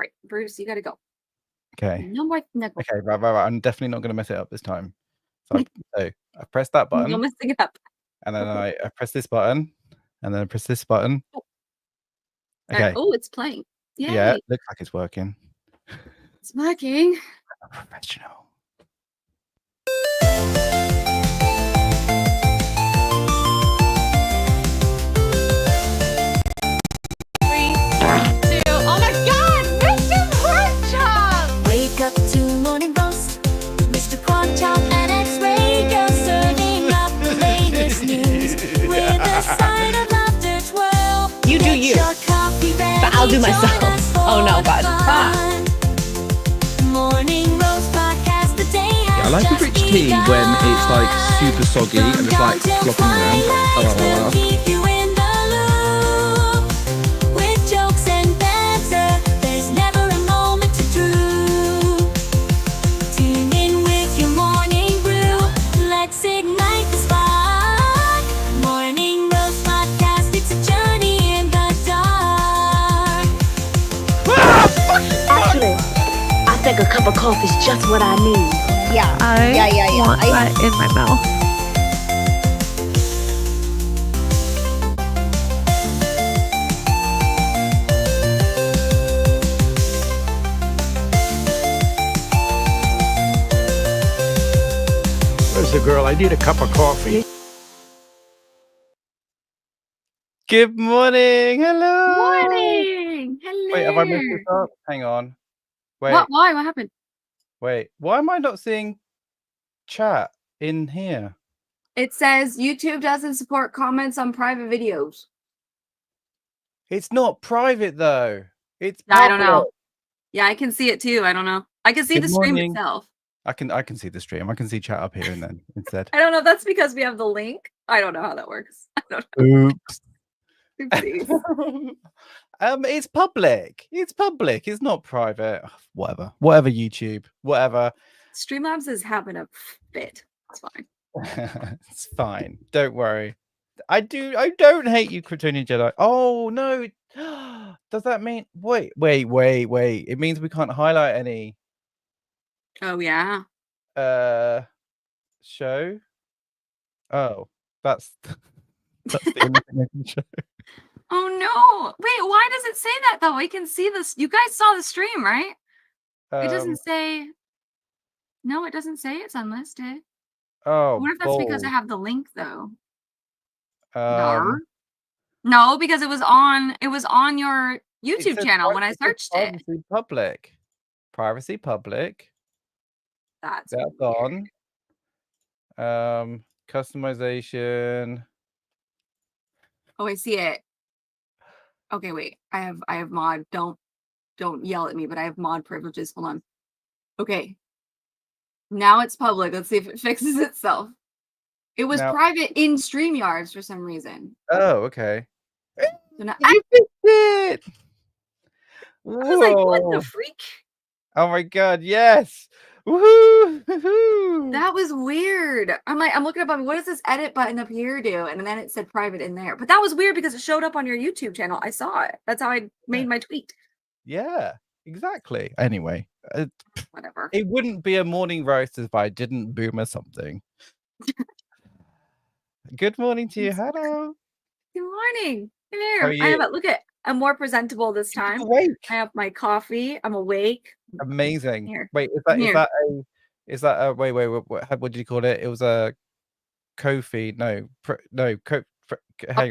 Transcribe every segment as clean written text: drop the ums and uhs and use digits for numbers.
right, Bruce, you gotta go. Okay. No more knuckles. Okay, right. I'm definitely not going to mess it up this time. So I press that button. No messing it up. And then I press this button. And then I press this button. Okay. Oh, it's playing. Yay. Yeah, looks like it's working. It's working. I'm a professional. Up to morning roast, Mr. Porkchop and X-Ray serving up the latest news with a side of laughter twirl. You do you, but I'll do myself. Oh no, God. Morning Roast podcast, the day I like a rich tea when it's like super soggy and it's like flopping around. Keep you in the loop with jokes and banter. There's never a moment to drool. Tune in with your morning brew. Let's ignite the spark. Morning Roast podcast. It's a journey in the dark. Actually, I think a cup of coffee is just what I need. Yeah. I want that in my mouth. Where's the girl? I need a cup of coffee. Good morning. Hello. Morning. Hello. Wait, have I messed this up? Hang on. Wait. What? Why? What happened? Wait. Why am I not seeing chat in here? It says YouTube doesn't support comments on private videos. It's not private though. It's public. I don't know. Yeah, I can see it too. I don't know. I can see the stream itself. I can see the stream. I can see chat up here and then instead. I don't know if that's because we have the link. I don't know how that works. I don't know. Oops. Oopsies. It's public. It's public. It's not private. Whatever. YouTube. Whatever. Streamlabs is having a fit. It's fine. It's fine. Don't worry. I don't hate you, Kryptonian Jedi. Oh no. Does that mean wait. It means we can't highlight any. Oh yeah. Show. Oh, that's the only thing I can show. Oh no. Wait, why does it say that though? I can see this. You guys saw the stream, right? It doesn't say. No, it doesn't say it's unlisted. Oh. I wonder if that's because I have the link though. No, because it was on your YouTube channel when I searched it. Privacy public. That's on. Customization. Oh, I see it. Okay, wait. I have mod. Don't yell at me, but I have mod privileges. Hold on. Okay. Now it's public. Let's see if it fixes itself. It was private in StreamYards for some reason. Oh, okay. So now You fixed it. I was like, what the freak? Oh my god, yes. Woohoo! That was weird. I'm looking up, what does this edit button up here do? And then it said private in there. But that was weird because it showed up on your YouTube channel. I saw it. That's how I made my tweet. Yeah, exactly. Anyway, whatever. It wouldn't be a morning roast if I didn't boom or something. Good morning to you. Hello. Good morning. Here. I'm more presentable this time. Awake. I have my coffee. I'm awake. Amazing. Here. Wait, is that a wait, what did you call it? It was a Kofi. Hang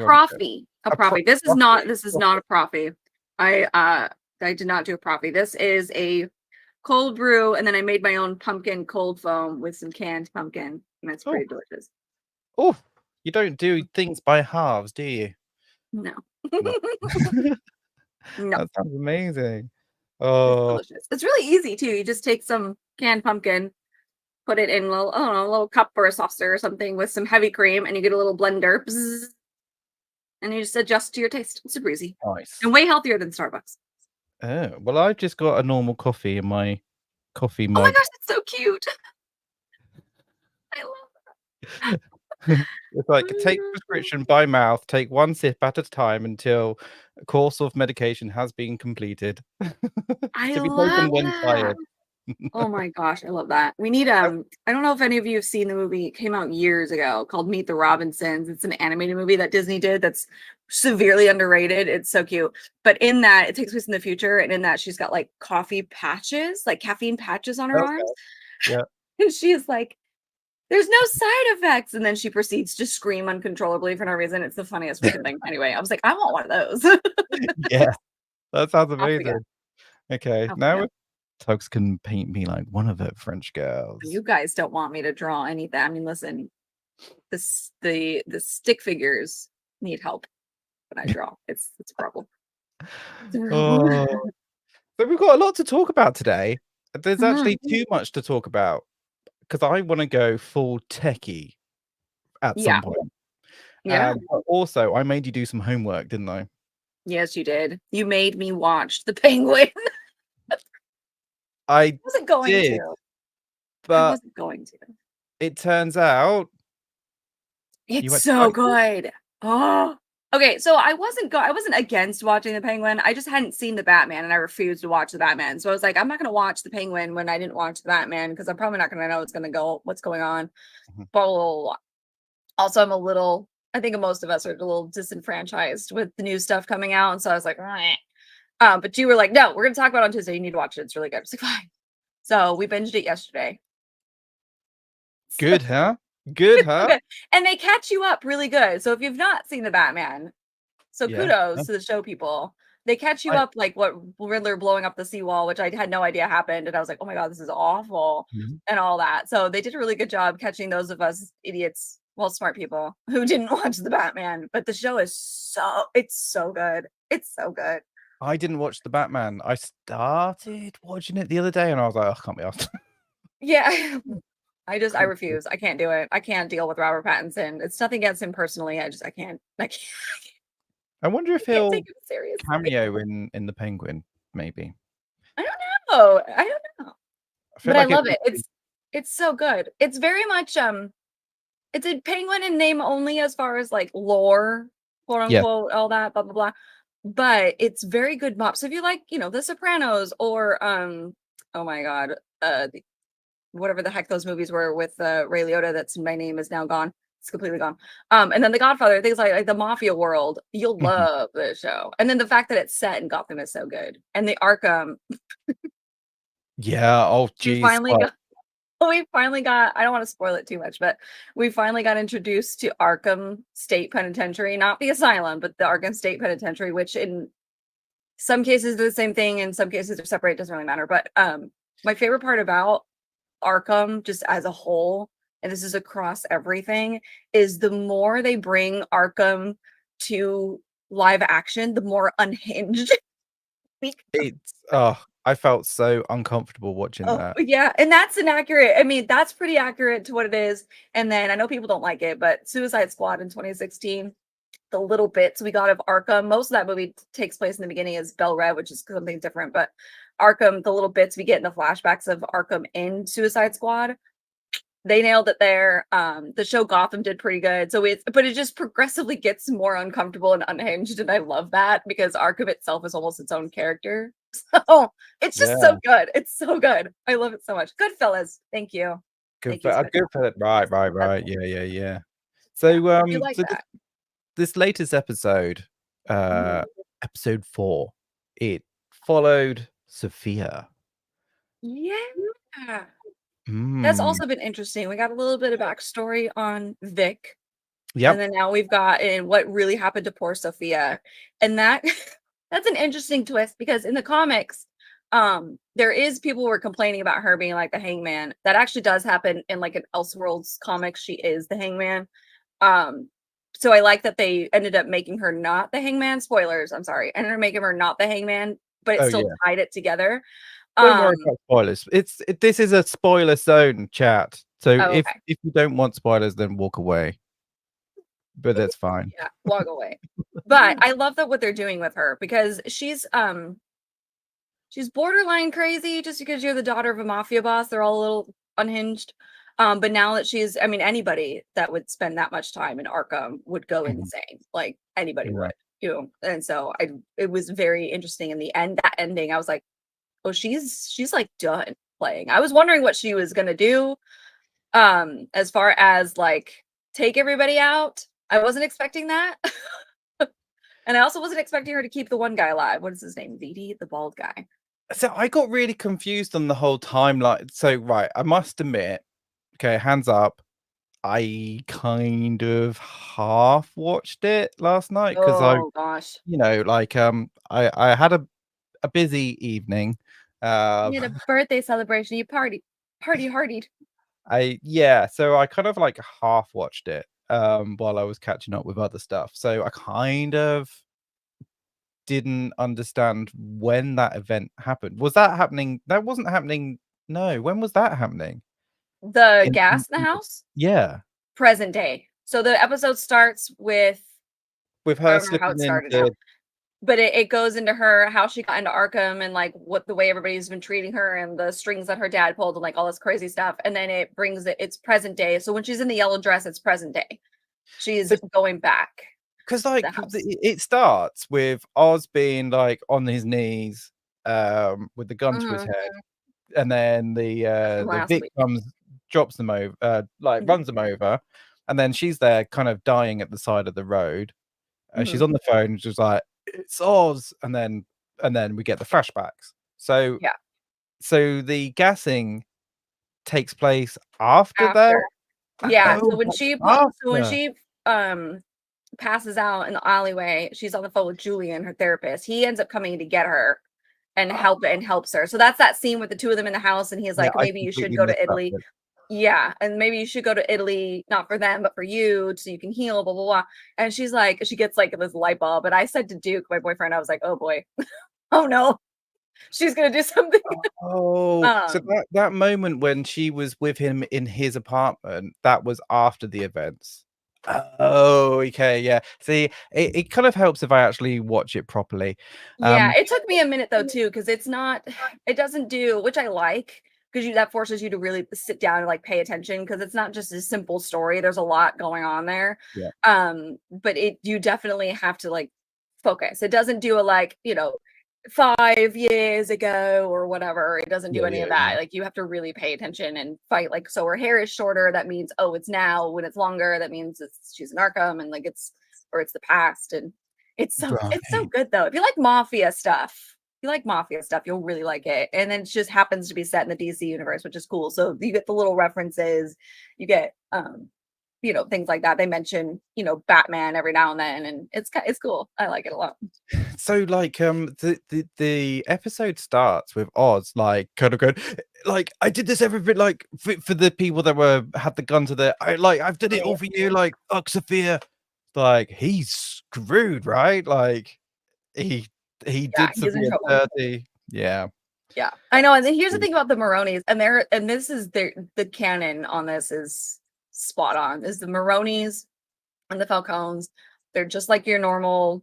on. A profi. This is not a profi. I did not do a profi. This is a cold brew, and then I made my own pumpkin cold foam with some canned pumpkin, and it's pretty delicious. Oh, you don't do things by halves, do you? No. No. That sounds amazing. Oh, it's delicious. It's really easy too. You just take some canned pumpkin, put it in a little cup or a saucer or something with some heavy cream, and you get a little blender, and you just adjust to your taste. It's super easy. Nice. And way healthier than Starbucks. Oh, well, I've just got a normal coffee in my coffee mug. Oh my gosh, that's so cute. I love that. It's like take prescription by mouth, take one sip at a time until course of medication has been completed. I To be love taken when that. tired. Oh my gosh, I love that. We need I don't know if any of you have seen the movie. It came out years ago called Meet the Robinsons. It's an animated movie that Disney did that's severely underrated. It's so cute. But in that, it takes place in the future, and in that she's got like coffee patches, like caffeine patches on her Okay. arms. Yeah. And she's like, there's no side effects. And then she proceeds to scream uncontrollably for no reason. It's the funniest freaking thing. Anyway, I was like, I want one of those. Yeah. That sounds Off we go. amazing. Okay. Off we Now go. if Tuggs can paint me like one of her French girls. You guys don't want me to draw anything. I mean, listen, the stick figures need help when I draw. It's a problem. Oh. So we've got a lot to talk about today. There's actually too much to talk about because I want to go full techie at Yeah. some point. Yeah. But also, I made you do some homework, didn't I? Yes, you did. You made me watch the Penguin. I wasn't going did, to. I but wasn't going to. it turns out It's went so quite good. Oh. Okay, so I wasn't against watching the Penguin. I just hadn't seen the Batman and I refused to watch the Batman. So I was like, I'm not gonna watch the Penguin when I didn't watch the Batman because I'm probably not gonna know what's going on. Mhm. Blah, blah, blah, blah. Also, I think most of us are a little disenfranchised with the new stuff coming out. And so I was like, "Meh." But you were like, no, we're gonna talk about it on Tuesday. You need to watch it. It's really good. I was like, fine. So we binged it yesterday. good, huh? Good, huh? Okay. And they catch you up really good. So if you've not seen the Batman, so Yeah. kudos to the show people. They catch you up like what Riddler blowing up the seawall, which I had no idea happened. And I was like, oh my God, this is awful. Mhm. And all that. So they did a really good job catching those of us idiots, well, smart people who didn't watch the Batman. But the show is it's so good. It's so good. I didn't watch the Batman. I started watching it the other day and I was like, oh, I can't be asked. Yeah. I refuse. I can't do it. I can't deal with Robert Pattinson. It's nothing against him personally. I can't. I wonder if I can't he'll take him seriously. cameo in the Penguin, maybe. I don't know. I don't know. feel But like I love would it. It's so good. It's very much it's a Penguin in name only as far as like lore, quote Yeah. unquote, all that, blah blah blah. But it's very good mop. So if you like, The Sopranos or oh my God, whatever the heck those movies were with Ray Liotta, that's My Name Is Now Gone. It's completely gone. And then The Godfather, things like the mafia world, you'll Mhm. love the show. And then the fact that it's set in Gotham is so good. And the Arkham, Yeah. Oh, we geez. finally got, I don't want to spoil it too much, but we finally got introduced to Arkham State Penitentiary, not the asylum, but the Arkham State Penitentiary, which in some cases they're the same thing, in some cases they're separate, doesn't really matter. But my favorite part about Arkham just as a whole, and this is across everything, is the more they bring Arkham to live action, the more unhinged I felt so uncomfortable watching that. yeah, and that's that's pretty accurate to what it is. And then I know people don't like it, but Suicide Squad in 2016, the little bits we got of Arkham, most of that movie takes place in the beginning as Bell Rev, which is something different, but Arkham, the little bits we get in the flashbacks of Arkham in Suicide Squad, they nailed it there. The show Gotham did pretty good. But it just progressively gets more uncomfortable and unhinged, and I love that because Arkham itself is almost its own character. So it's just so good. It's so good. I love it so much. Goodfellas. Thank you. Good Thank you, for it. Right. Yeah. So You like so that? this latest episode, Mhm. episode 4, it followed Sophia. Yeah. That's Mm. also been interesting. We got a little bit of backstory on Vic. Yep. And then now we've got in what really happened to poor Sophia. And that that's an interesting twist because in the comics, there is people who are complaining about her being like the hangman. That actually does happen in like an Elseworlds comic. She is the hangman. So I like that they ended up making her not the hangman. Spoilers, I'm sorry. Ended up making her not the hangman, but it still tied it together. Don't worry about spoilers. This is a spoiler zone chat. So if you don't want spoilers, then walk away. But that's fine. Yeah, walk away. But I love that what they're doing with her because she's borderline crazy just because you're the daughter of a mafia boss. They're all a little unhinged. But now that anybody that would spend that much time in Arkham would go insane. Like anybody would. And so it was very interesting in the end. That ending, I was like, oh, she's like done playing. I was wondering what she was gonna do, as far as like take everybody out. I wasn't expecting that. And I also wasn't expecting her to keep the one guy alive. What is his name? VD, the bald guy. So I got really confused on the whole timeline. So right, I must admit, okay, hands up. I kind of half watched it last night because Oh gosh. I had a busy evening. You had a birthday celebration. You partied. So I kind of like half watched it while I was catching up with other stuff. So I kind of didn't understand when that event happened. Was that happening? That wasn't happening. No, when was that happening? The In, gas in the house? yeah, Present day. So the episode starts with, with I her don't remember how slipping it started now, into. but it goes into her, how she got into Arkham and like what the way everybody's been treating her and the strings that her dad pulled and like all this crazy stuff. And then it brings it's present day. So when she's in the yellow dress, it's present day. She's going back. Because the like house. it starts with Oz being like on his knees, with the gun to his head, and then the Last Vic week. comes, drops them over, runs them over, and then she's there, kind of dying at the side of the road. She's on the phone, just like it's Oz, and then we get the flashbacks. So Yeah. so the gassing takes place after that. Yeah. Oh, So when after. she passes out in the alleyway, she's on the phone with Julian, her therapist. He ends up coming to get her and helps her. So that's that scene with the two of them in the house, and he's Yeah, like, I maybe you should completely go to missed that Italy. bit. Yeah, and maybe you should go to Italy, not for them, but for you, so you can heal, blah, blah, blah. And she's like, she gets like this light bulb. And I said to Duke, my boyfriend, I was like, oh boy, oh no, she's gonna do something. Oh, so that moment when she was with him in his apartment, that was after the events. Oh, okay, yeah. See, it kind of helps if I actually watch it properly. Yeah, it took me a minute though too, because it doesn't do, which I like, because that forces you to really sit down and like pay attention, because it's not just a simple story. There's a lot going on there. Yeah. But you definitely have to like focus. It doesn't do a like, 5 years ago or whatever. It doesn't do any of that. Like you have to really pay attention and fight. Like, so her hair is shorter, that means it's now. When it's longer, that means she's in Arkham, and like it's the past. And it's so good though. If you like mafia stuff, you'll really like it. And then it just happens to be set in the DC universe, which is cool. So you get the little references, you get things like that. They mention, Batman every now and then, and it's cool. I like it a lot. So like the episode starts with Oz like kind of going like, I did this every bit, like for the people that had the gun to the I've done it all for you, like fuck Sophia. Like he's screwed, right? Like he did Sophia dirty. Yeah. Yeah, I know. And then here's the thing about the Maronis, and this is the canon on this is spot on. Is the Maronis and the Falcones? They're just like your normal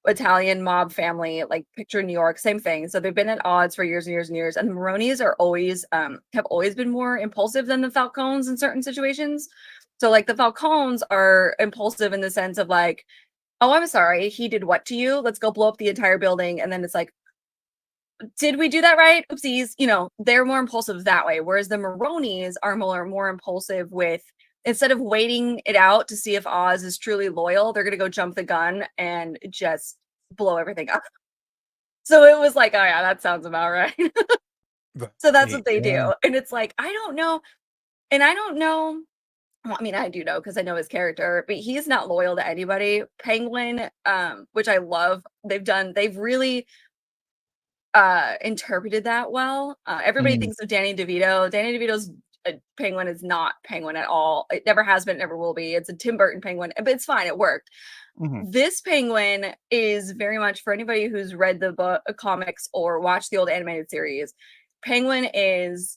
Italian mob family, like picture New York, same thing. So they've been at odds for years and years and years. And the Maronis are always have always been more impulsive than the Falcones in certain situations. So like the Falcones are impulsive in the sense of like, oh, I'm sorry, he did what to you? Let's go blow up the entire building. And then it's like, did we do that right? Oopsies. They're more impulsive that way. Whereas the Maronis are more impulsive with, instead of waiting it out to see if Oz is truly loyal, they're going to go jump the gun and just blow everything up. So it was like, oh yeah, that sounds about right. So that's what they do. And it's like, I don't know. And I don't know. Well, I mean, I do know because I know his character, but he's not loyal to anybody. Penguin, which I love, they've really interpreted that well. Everybody thinks of Danny DeVito. Danny DeVito's Penguin is not Penguin at all. It never has been, never will be. It's a Tim Burton Penguin, but it's fine. It worked. This Penguin is very much, for anybody who's read the book, comics, or watched the old animated series. Penguin is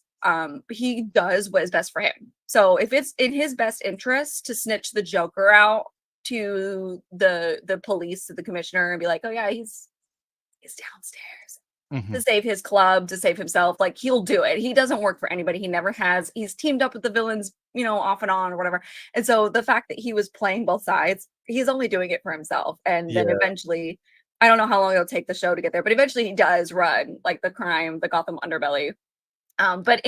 he does what is best for him. So if it's in his best interest to snitch the Joker out to the police, to the commissioner, and be like, oh yeah, he's downstairs, to save his club, to save himself, like he'll do it. He doesn't work for anybody. He never has. He's teamed up with the villains, off and on or whatever. And so the fact that he was playing both sides, he's only doing it for himself. And then Yeah. eventually, I don't know how long it'll take the show to get there, but eventually he does run like the Gotham underbelly. But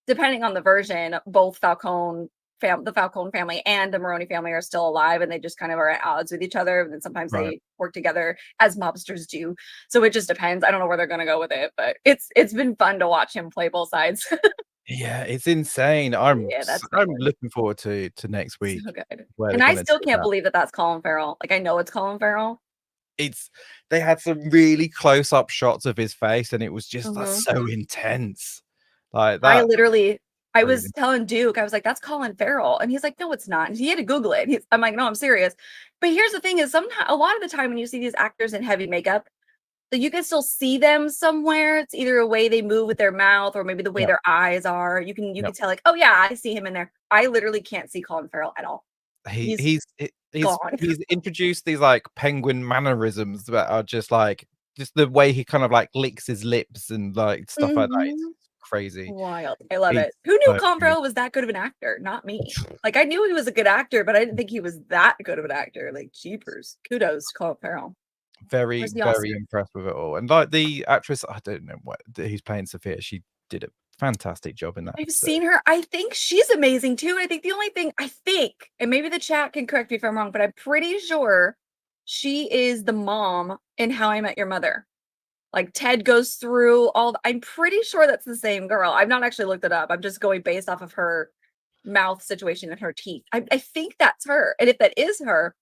depending on the version, both the Falcone family and the Maroni family are still alive, and they just kind of are at odds with each other. And then sometimes Right. they work together as mobsters do. So it just depends. I don't know where they're gonna go with it, but it's been fun to watch him play both sides. Yeah, it's insane. I'm Yeah, that's I'm valid. looking forward to next week. So good. where And they're I gonna still take can't that. believe that that's Colin Farrell. Like I know it's Colin Farrell. They had some really close up shots of his face, and it was just Mhm. so intense. Like I that. was Crazy. telling Duke, I was like, "That's Colin Farrell," and he's like, "No, it's not." And he had to Google it. I'm like, "No, I'm serious." But here's the thing: is sometimes a lot of the time when you see these actors in heavy makeup, that you can still see them somewhere. It's either a way they move with their mouth, or maybe the way Yep. their eyes are. You Yep. can tell, like, "Oh yeah, I see him in there." I literally can't see Colin Farrell at all. He's gone. He's introduced these like penguin mannerisms that are just the way he kind of like licks his lips and like stuff like that. It's Mhm. crazy. Wild. I love He's it. Who knew so Colin good. Farrell was that good of an actor? Not me. Like I knew he was a good actor, but I didn't think he was that good of an actor. Like jeepers. Kudos to Colin Farrell. Very, Where's the very Oscar? impressed with it all. And like the actress, I don't know who's playing Sophia. She did a fantastic job in that I've episode. seen her. I think she's amazing too. I think the only thing and maybe the chat can correct me if I'm wrong, but I'm pretty sure she is the mom in How I Met Your Mother. Like Ted goes through I'm pretty sure that's the same girl. I've not actually looked it up. I'm just going based off of her mouth situation and her teeth. I think that's her. And if that is her,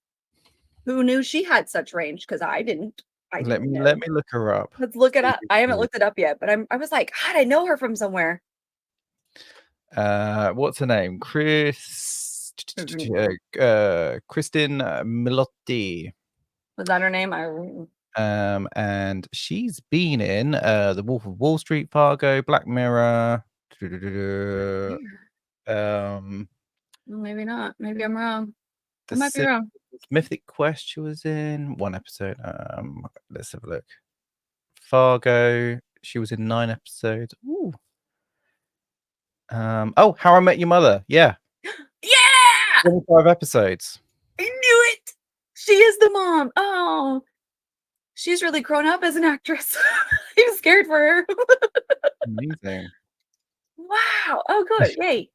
who knew she had such range? Because I didn't. I Let didn't me know. let me look her up. Let's look it See up. who I she haven't is. looked it up yet, but I was like, God, I know her from somewhere. What's her name? Kristen Milotti. Was that her name? And she's been in The Wolf of Wall Street, Fargo, Black Mirror. Maybe not. Maybe I'm wrong. I The might be wrong. Mythic Quest she was in one episode. Let's have a look. Fargo, she was in 9 episodes. Ooh. Oh, How I Met Your Mother. Yeah. Yeah! 25 episodes. I knew it. She is the mom. Oh, she's really grown up as an actress. I'm scared for her. Amazing. Wow. Oh, good. Yay.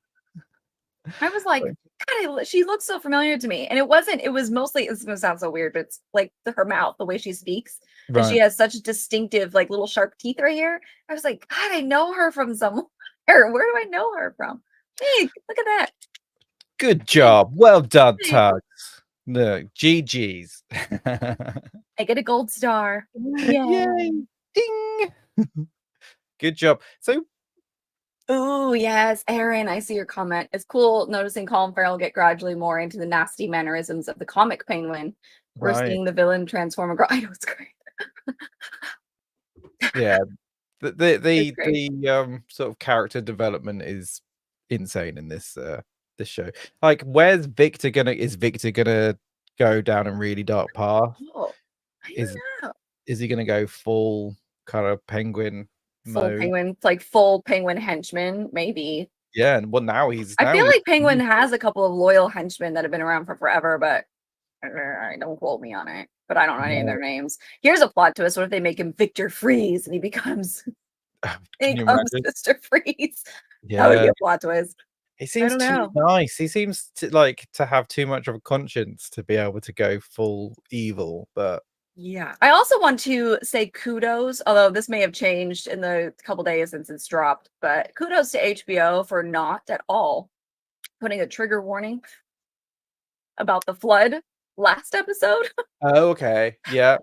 I was like, God, she looks so familiar to me. And it was mostly, it's going to sound so weird, but it's like her mouth, the way she speaks. And she Right. has such distinctive, like little sharp teeth right here. I was like, God, I know her from somewhere. Where do I know her from? Hey, look at that. Good job. Well done, Hey. Tuggs. Look, GG's. I get a gold star. Yay. Ding. Good job. So, Oh, yes, Aaron, I see your comment. It's cool noticing Colin Farrell get gradually more into the nasty mannerisms of the comic Penguin. We're right. seeing the villain transform a I know it's great. Yeah. It's great. The sort of character development is insane in this show. Like, where's Victor gonna go down a really dark path? Oh, I Is don't know. is he gonna go full kind of penguin Full mode? penguin, like full penguin henchman, maybe. Yeah, and well now he's I feel like Penguin has a couple of loyal henchmen that have been around for forever, but don't quote me on it. But I don't know any of their names. Here's a plot twist. What if they make him Victor Freeze and he becomes Can you Mr. imagine? Freeze? That would be Yeah. a plot twist. He seems don't too know. nice. He seems to have too much of a conscience to be able to go full evil, but Yeah. I also want to say kudos, although this may have changed in the couple days since it's dropped, but kudos to HBO for not at all putting a trigger warning about the flood last episode. oh, okay. Yeah.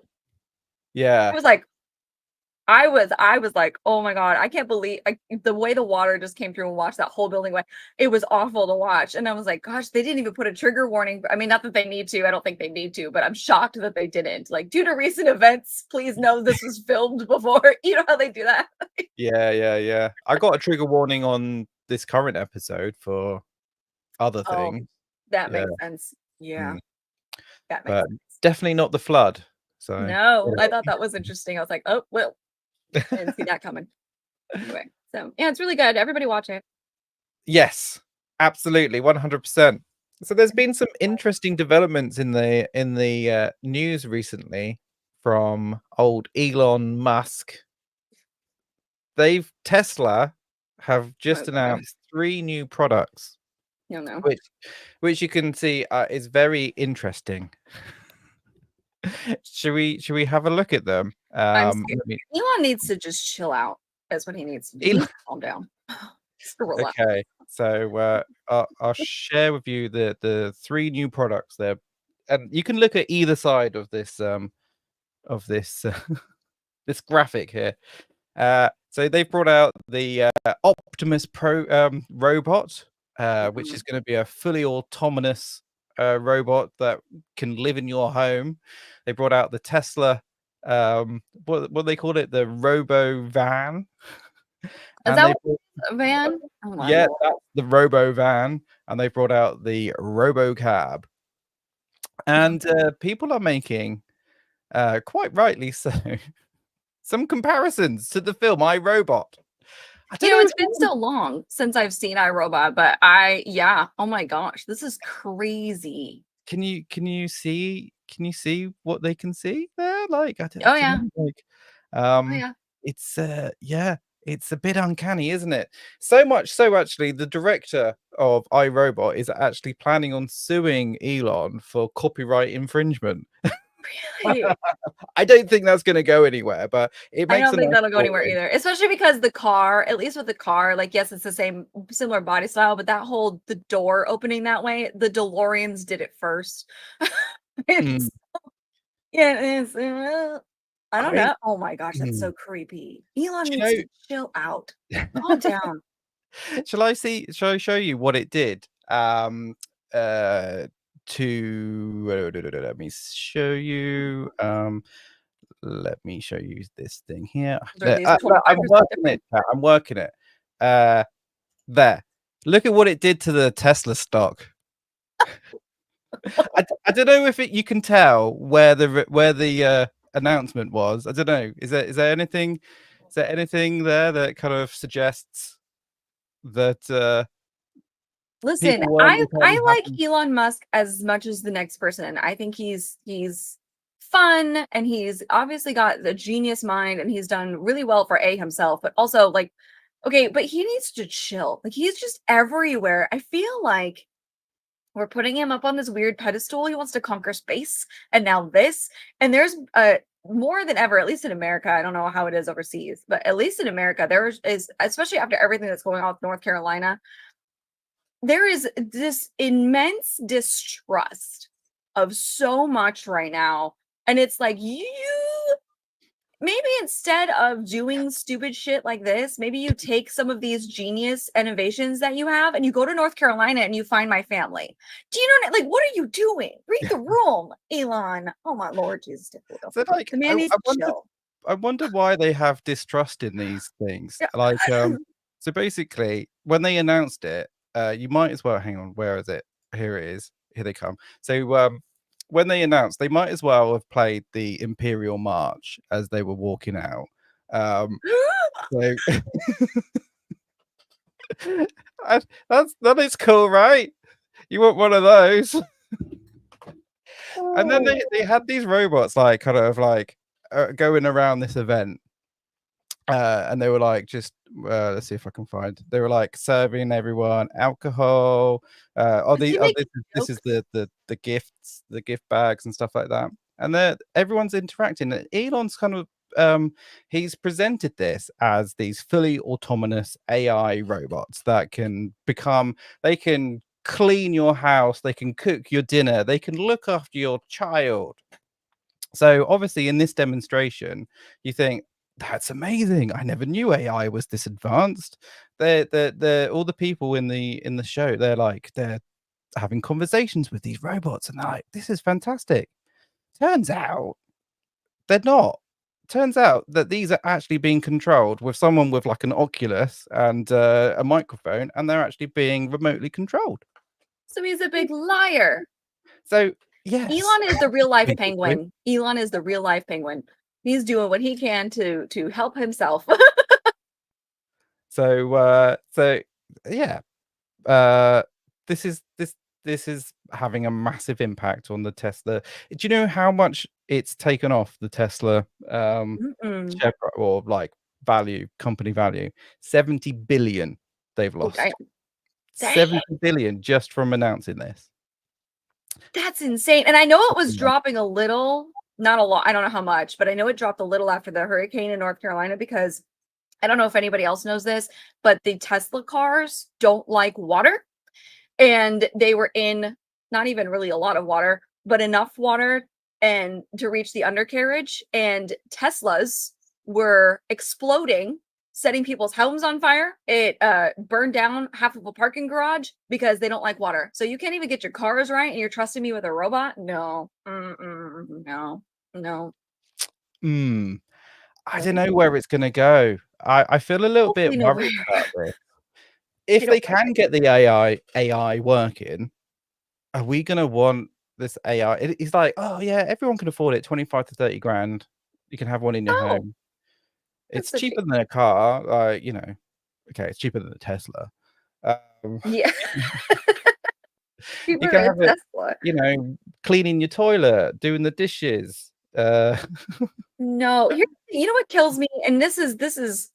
Yeah. I was like, oh my God, I can't believe the way the water just came through and washed that whole building away. It was awful to watch. And I was like, gosh, they didn't even put a trigger warning. I mean, not that they need to, I don't think they need to, but I'm shocked that they didn't. Like, due to recent events, please know this was filmed before. You know how they do that? Yeah. I got a trigger warning on this current episode for other Oh, things. that Yeah. makes sense. Yeah. Mm. That makes But sense. definitely not the flood. So No, I thought that was interesting. I was like, oh, well, I didn't see that coming. Anyway, so yeah, it's really good. Everybody watch it. yes, absolutely, 100%. So there's been some interesting developments in the news recently from old Elon Musk. Tesla have just Okay. announced 3 new products, No. which you can see is very interesting. Should we have a look at them? I'm scared. let me- Elon needs to just chill out. That's what he needs to do. He Elon- needs to calm down. Just relax. Okay, so I'll share with you the 3 new products there, and you can look at either side of this this graphic here. So they've brought out the Optimus Pro robot, which is going to be a fully autonomous robot that can live in your home. They brought out the Tesla, what they called it, the Robo Van. Is that a van? Oh my Yeah, Lord. that's the Robo Van, and they brought out the RoboCab. And people are making, quite rightly so, some comparisons to the film I, Robot. I don't know It's if been so long since I've seen iRobot, but oh my gosh, this is crazy. can you see what they can see there? Like, I don't Oh yeah. know, like, Oh yeah. it's yeah, it's a bit uncanny, isn't it? So much so, actually, the director of iRobot is actually planning on suing Elon for copyright infringement. Really? I don't think that's going to go anywhere, but it I makes don't a think nice that'll go anywhere story. either. Especially because the car, at least with the car, like yes, it's the same similar body style, but the door opening that way, the DeLoreans did it first. Mm. It's, yeah, it's I I don't mean, know. Oh my gosh, that's so mm. creepy. Elon Do needs you to chill out. Calm down. Shall I show you what it did? To let me show you. Let me show you this thing here. Are these Look, 25% I'm working different? it. Chat, I'm working it. There. Look at what it did to the Tesla stock. I don't know if you can tell where the announcement was. I don't know. Is there anything there that kind of suggests that Listen, people weren't entirely I like happy? Elon Musk as much as the next person. I think he's fun and he's obviously got the genius mind and he's done really well for himself, but also like okay, but he needs to chill. Like he's just everywhere. I feel like we're putting him up on this weird pedestal. He wants to conquer space and now this and there's more than ever, at least in America. I don't know how it is overseas, but at least in America, there is, especially after everything that's going on with North Carolina, there is this immense distrust of so much right now. And it's like, you maybe instead of doing stupid shit like this, maybe you take some of these genius innovations that you have and you go to North Carolina and you find my family. Do you know, like, what are you doing? Read the room, Elon. Oh my Lord, Jesus. So, like, The man needs to chill. I wonder why they have distrust in these things. Yeah. Like, so basically, when they announced it, you might as well hang on. Where is it? Here it is. Here they come. So, when they announced, they might as well have played the Imperial March as they were walking out. So that is cool, right? You want one of those? And then they had these robots like kind of like going around this event, and they were like just let's see if I can find. They were like serving everyone alcohol. Does he make This is jokes? the gifts, the gift bags and stuff like that. And everyone's interacting. And Elon's kind of he's presented this as these fully autonomous AI robots that can they can clean your house, they can cook your dinner, they can look after your child. So obviously in this demonstration, you think that's amazing. I never knew AI was this advanced. They're all the people in the show, they're having conversations with these robots and they're like, this is fantastic. Turns out they're not. Turns out that these are actually being controlled with someone with like an Oculus and a microphone, and they're actually being remotely controlled. So he's a big liar. So yes, Elon is the real life basically. penguin. Elon is the real life penguin. He's doing what he can to help himself. So yeah, this this is having a massive impact on the Tesla. Do you know how much it's taken off the Tesla Mm-mm. share price or like value, company value? 70 billion they've Oh, lost. dang. 70 billion just from announcing this. That's insane. And I know it was dropping a little, not a lot. I don't know how much, but I know it dropped a little after the hurricane in North Carolina because I don't know if anybody else knows this, but the Tesla cars don't like water. And they were in not even really a lot of water, but enough water and to reach the undercarriage. And Teslas were exploding, setting people's homes on fire. It burned down half of a parking garage because they don't like water. So you can't even get your cars right, and you're trusting me with a robot? No, no, no. I don't know where it's gonna go. I feel a little bit Hopefully worried nowhere. about this. You If don't they can get the AI working, are we gonna want this AI? It's like, oh yeah, everyone can afford it. 25 to 30 grand. You can have one in your know. home. That's It's so cheaper cheap. than a car. Okay, it's cheaper than a Tesla. Yeah. You Cheaper can than have it, Tesla. cleaning your toilet, doing the dishes. No, you know what kills me? And this is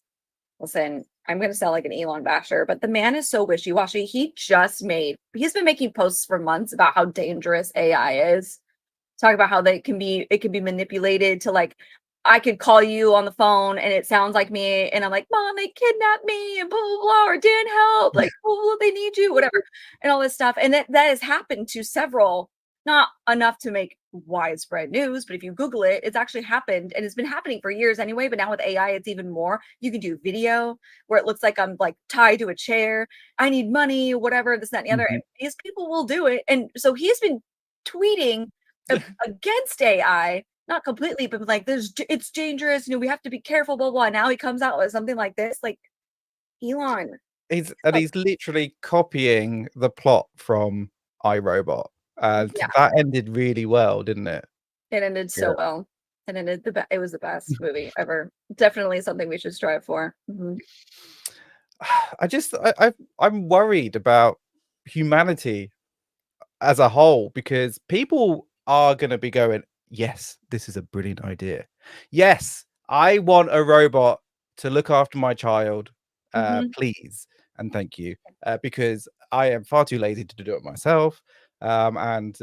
listen, I'm gonna sound like an Elon basher, but the man is so wishy-washy. He's been making posts for months about how dangerous AI is. Talk about how it can be manipulated to like I could call you on the phone and it sounds like me and I'm like, Mom, they kidnapped me and blah blah blah, or Dan help, like blah, blah, blah, they need you, whatever, and all this stuff. And that has happened to several, not enough to make widespread news, but if you Google it, it's actually happened and it's been happening for years anyway. But now with AI, it's even more. You can do video where it looks like I'm like tied to a chair. I need money, whatever, this, that, and the other. Mhm. And these people will do it. And so he's been tweeting against AI, not completely, but like it's dangerous. We have to be careful. Blah blah. Now he comes out with something like this, like Elon. He's Like, literally copying the plot from iRobot, and yeah, that ended really well, didn't it? it ended Yeah. so well, and ended it was the best movie ever. Definitely something we should strive for. Mhm. I'm worried about humanity as a whole because people are going to be going, yes, this is a brilliant idea. Yes, I want a robot to look after my child, Mhm. please and thank you, because I am far too lazy to do it myself. And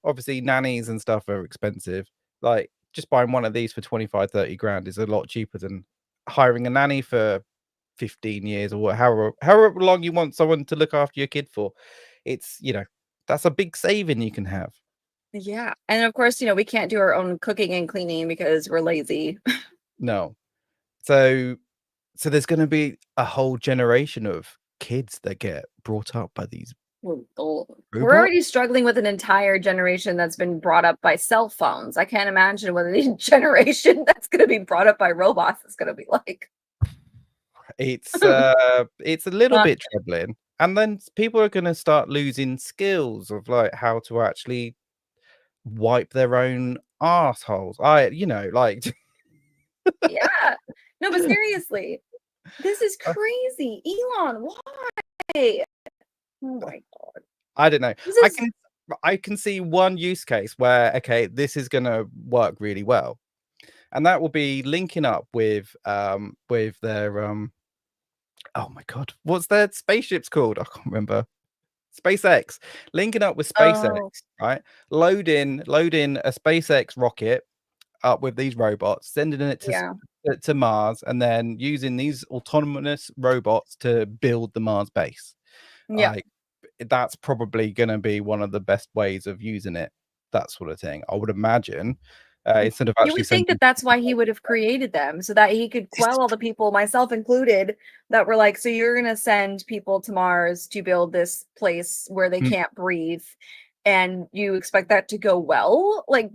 obviously nannies and stuff are expensive. Like just buying one of these for 25, 30 grand is a lot cheaper than hiring a nanny for 15 years or however long you want someone to look after your kid for. It's, that's a big saving you can have. Yeah, and of course, we can't do our own cooking and cleaning because we're lazy. No. So there's going to be a whole generation of kids that get brought up by these We're robots. already struggling with an entire generation that's been brought up by cell phones. I can't imagine what a generation that's going to be brought up by robots is going to be like. It's a little Not bit troubling. And then people are going to start losing skills of like how to actually wipe their own assholes. Like Yeah. No, but seriously, this is crazy. Elon, why? Oh my God. I don't know. This I is can I can see one use case where okay, this is going to work really well. And that will be linking up with their oh my god, what's their spaceships called? I can't remember. SpaceX. Linking up with SpaceX, oh right? Loading a SpaceX rocket up with these robots, sending it yeah. to Mars, and then using these autonomous robots to build the Mars base. Yeah. Like that's probably going to be one of the best ways of using it. That sort of thing. I would imagine. Instead of You actually would think that sending that's why he would have created them, so that he could quell all the people, myself included, that were like, so you're going to send people to Mars to build this place where they Mm. can't breathe, and you expect that to go well? Like,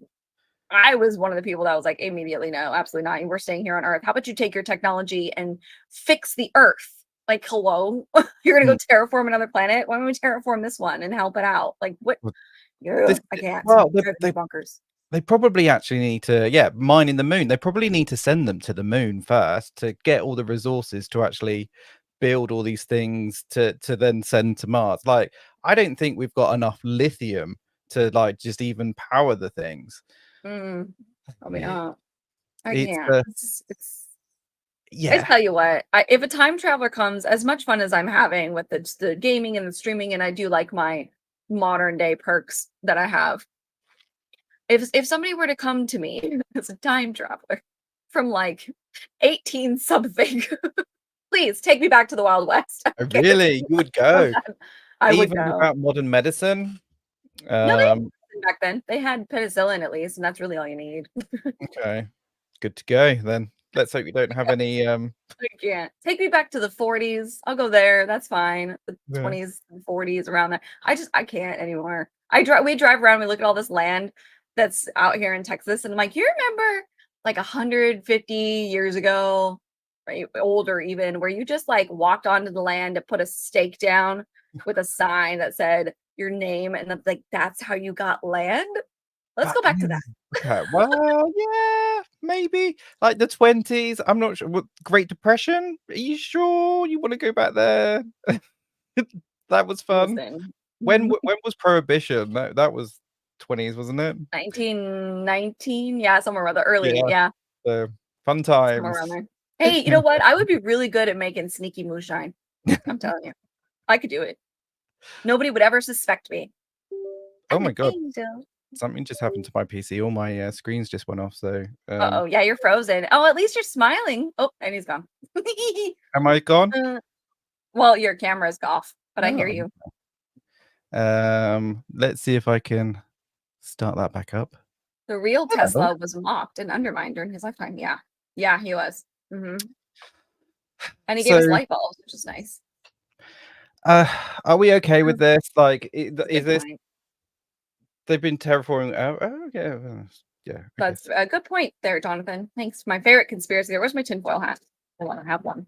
I was one of the people that was like, immediately, no, absolutely not. We're staying here on Earth. How about you take your technology and fix the Earth? Like, hello, you're going to go terraform another planet? Why don't we terraform this one and help it out? Like, what? Well, Ugh, this I can't. well, It drives me bonkers. they probably actually need to, yeah, mining the moon. They probably need to send them to the moon first to get all the resources to actually build all these things to then send to Mars. Like, I don't think we've got enough lithium to like just even power the things. Probably not. I It's can't. It's I yeah, tell you what, if a time traveler comes, as much fun as I'm having with the gaming and the streaming, and I do like my modern day perks that I have. If somebody were to come to me as a time traveler from like 18 something, please take me back to the Wild West. Okay. really, you would So go bad. I would even go. without modern medicine. No, they had medicine back then. They had penicillin at least, and that's really all you need. Okay, good to go then. Let's hope you don't have any I can't. Take me back to the 40s. I'll go there. That's fine. The Yeah. 20s and 40s around there. I can't anymore. We drive around, we look at all this land that's out here in Texas, and I'm like, you remember like 150 years ago, right? Older even, where you just like walked onto the land to put a stake down with a sign that said your name, and like that's how you got land? Let's go back to that. Okay, well, yeah, maybe like the 20s. I'm not sure. What, Great Depression? Are you sure you want to go back there? That was fun. Listen. When was Prohibition? That was 20s, wasn't it? 1919, yeah, somewhere around the early, yeah, So fun somewhere times. around there. Hey, you know what? I would be really good at making sneaky moonshine. I'm telling you, I could do it. Nobody would ever suspect me. Oh I'm my an god, angel. something just happened to my PC. All my screens just went off. So Uh-oh, yeah, you're frozen. Oh, at least you're smiling. Oh, and he's gone. am I gone? Well, your camera's off, but I hear Oh. you. Let's see if I can start that back up. The real Hello. Tesla was mocked and undermined during his lifetime. Yeah, yeah, he was. And he gave us So- light bulbs, which is nice. Are we okay with this? Like, is Good this? point. They've been terraforming. Okay. Yeah. Okay. That's a good point there, Jonathan. Thanks. My favorite conspiracy theory. Where's my tinfoil hat? I want to have one.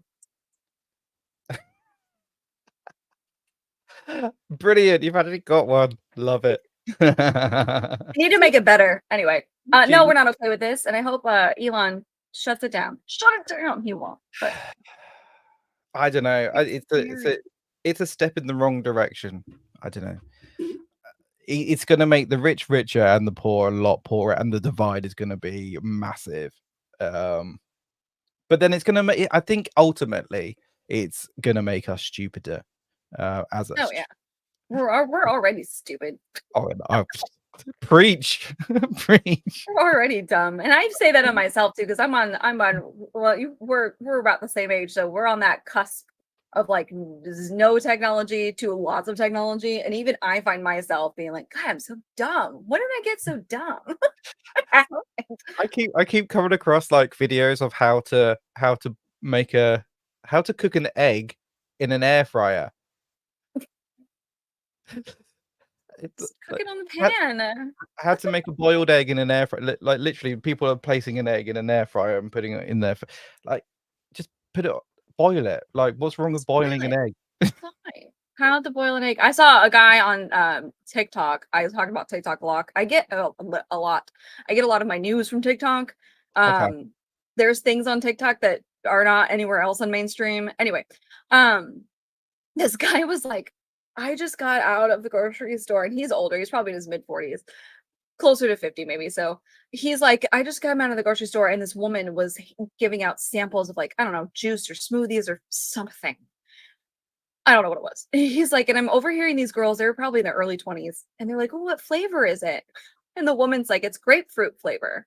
Brilliant. You've actually got one. Love it. I need to make it better. Anyway, no, Gee. we're not okay with this, and I hope Elon shuts it down. Shut it down. He won't. But I don't know. It's It's a step in the wrong direction. I don't know. It's going to make the rich richer and the poor a lot poorer, and the divide is going to be massive. But then it's going to make. I think ultimately it's going to make us stupider. As a oh yeah, we're already stupid. Preach, preach. We're already dumb, and I say that on myself too, because I'm on. Well, we're about the same age, so we're on that cusp of like no technology to lots of technology, and even I find myself being like, God, I'm so dumb. When did I get so dumb? I keep coming across like videos of how to cook an egg in an air fryer. Just cook it on the pan. How to make a boiled egg in an air fryer? Like literally, people are placing an egg in an air fryer and putting it in there. Like, just boil it. Like, what's wrong with boiling an egg? Fine. How to boil an egg. I saw a guy on TikTok. I was talking about TikTok a lot. I get a lot. I get a lot of my news from TikTok. Okay. There's things on TikTok that are not anywhere else on mainstream. Anyway, this guy was like, I just got out of the grocery store, and he's older. He's probably in his mid 40s, closer to 50 maybe. So he's like, I just got out of the grocery store, and this woman was giving out samples of like, I don't know, juice or smoothies or something. I don't know what it was. He's like, and I'm overhearing these girls, they were probably in their early 20s, and they're like, oh, what flavor is it? And the woman's like, it's grapefruit flavor.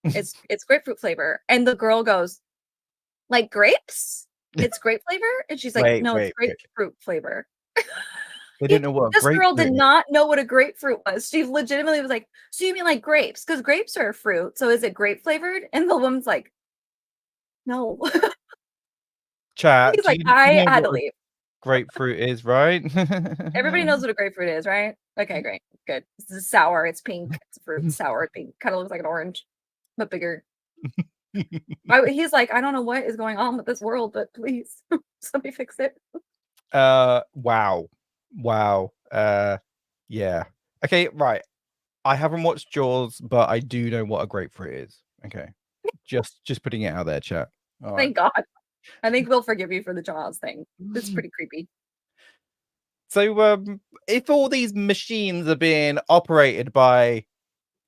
It's grapefruit flavor. And the girl goes, like grapes? It's grape flavor? And she's like, Wait, no, wait, it's grapefruit flavor. They didn't know what This girl grapefruit did is. not know what a grapefruit was. She legitimately was like, so you mean like grapes? Because grapes are a fruit. So is it grape flavored? And the woman's like, no. Chat. He's do like, you I know had to what a leave. grapefruit is, right? Everybody knows what a grapefruit is, right? Okay, great. Good. It's sour. It's pink. It's a fruit. It's sour. It's pink. Kind of looks like an orange, but bigger. He's like, I don't know what is going on with this world, but please, somebody fix it. Wow. Yeah. Okay, right. I haven't watched Jaws, but I do know what a grapefruit is. Okay. Just putting it out there, chat. All right. Thank God. I think we'll forgive you for the Jaws thing. It's pretty creepy. So, if all these machines are being operated by